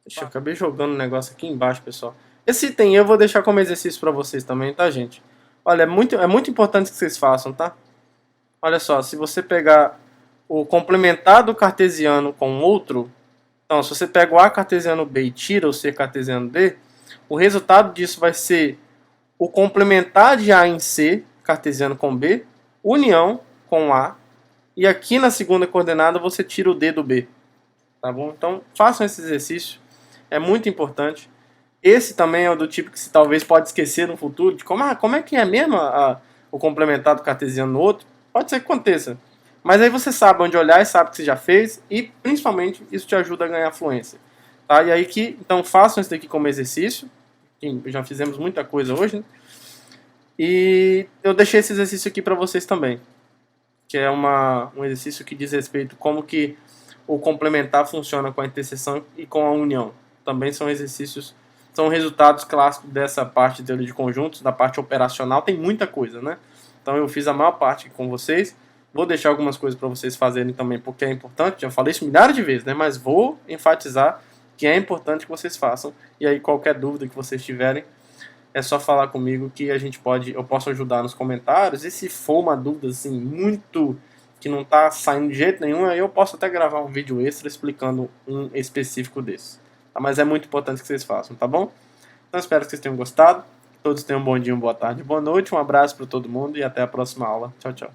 Deixa eu acabei jogando um negócio aqui embaixo, pessoal. Esse item eu vou deixar como exercício para vocês também, tá, gente? Olha, é muito importante que vocês façam, tá? Olha só, se você pegar o complementar do cartesiano com outro, então se você pega o A cartesiano B e tira o C cartesiano D, o resultado disso vai ser o complementar de A em C, cartesiano com B, união com A, e aqui na segunda coordenada você tira o D do B, tá bom? Então façam esse exercício, é muito importante. Esse também é o do tipo que você talvez pode esquecer no futuro, de como é que é mesmo o complementar do cartesiano no outro. Pode ser que aconteça. Mas aí você sabe onde olhar e sabe que você já fez, e principalmente isso te ajuda a ganhar fluência. Tá? E aí então façam isso daqui como exercício. Já fizemos muita coisa hoje, né? E eu deixei esse exercício aqui para vocês também, que é um exercício que diz respeito a como que o complementar funciona com a interseção e com a união. Também são exercícios, são resultados clássicos dessa parte de teoria de conjuntos, da parte operacional, tem muita coisa, né? Então eu fiz a maior parte com vocês, vou deixar algumas coisas para vocês fazerem também, porque é importante, já falei isso milhares de vezes, né? Mas vou enfatizar que é importante que vocês façam, e aí qualquer dúvida que vocês tiverem, é só falar comigo que eu posso ajudar nos comentários. E se for uma dúvida assim muito que não está saindo de jeito nenhum, aí eu posso até gravar um vídeo extra explicando um específico desse. Tá? Mas é muito importante que vocês façam, tá bom? Então espero que vocês tenham gostado. Todos tenham um bom dia, uma boa tarde, boa noite. Um abraço para todo mundo e até a próxima aula. Tchau, tchau.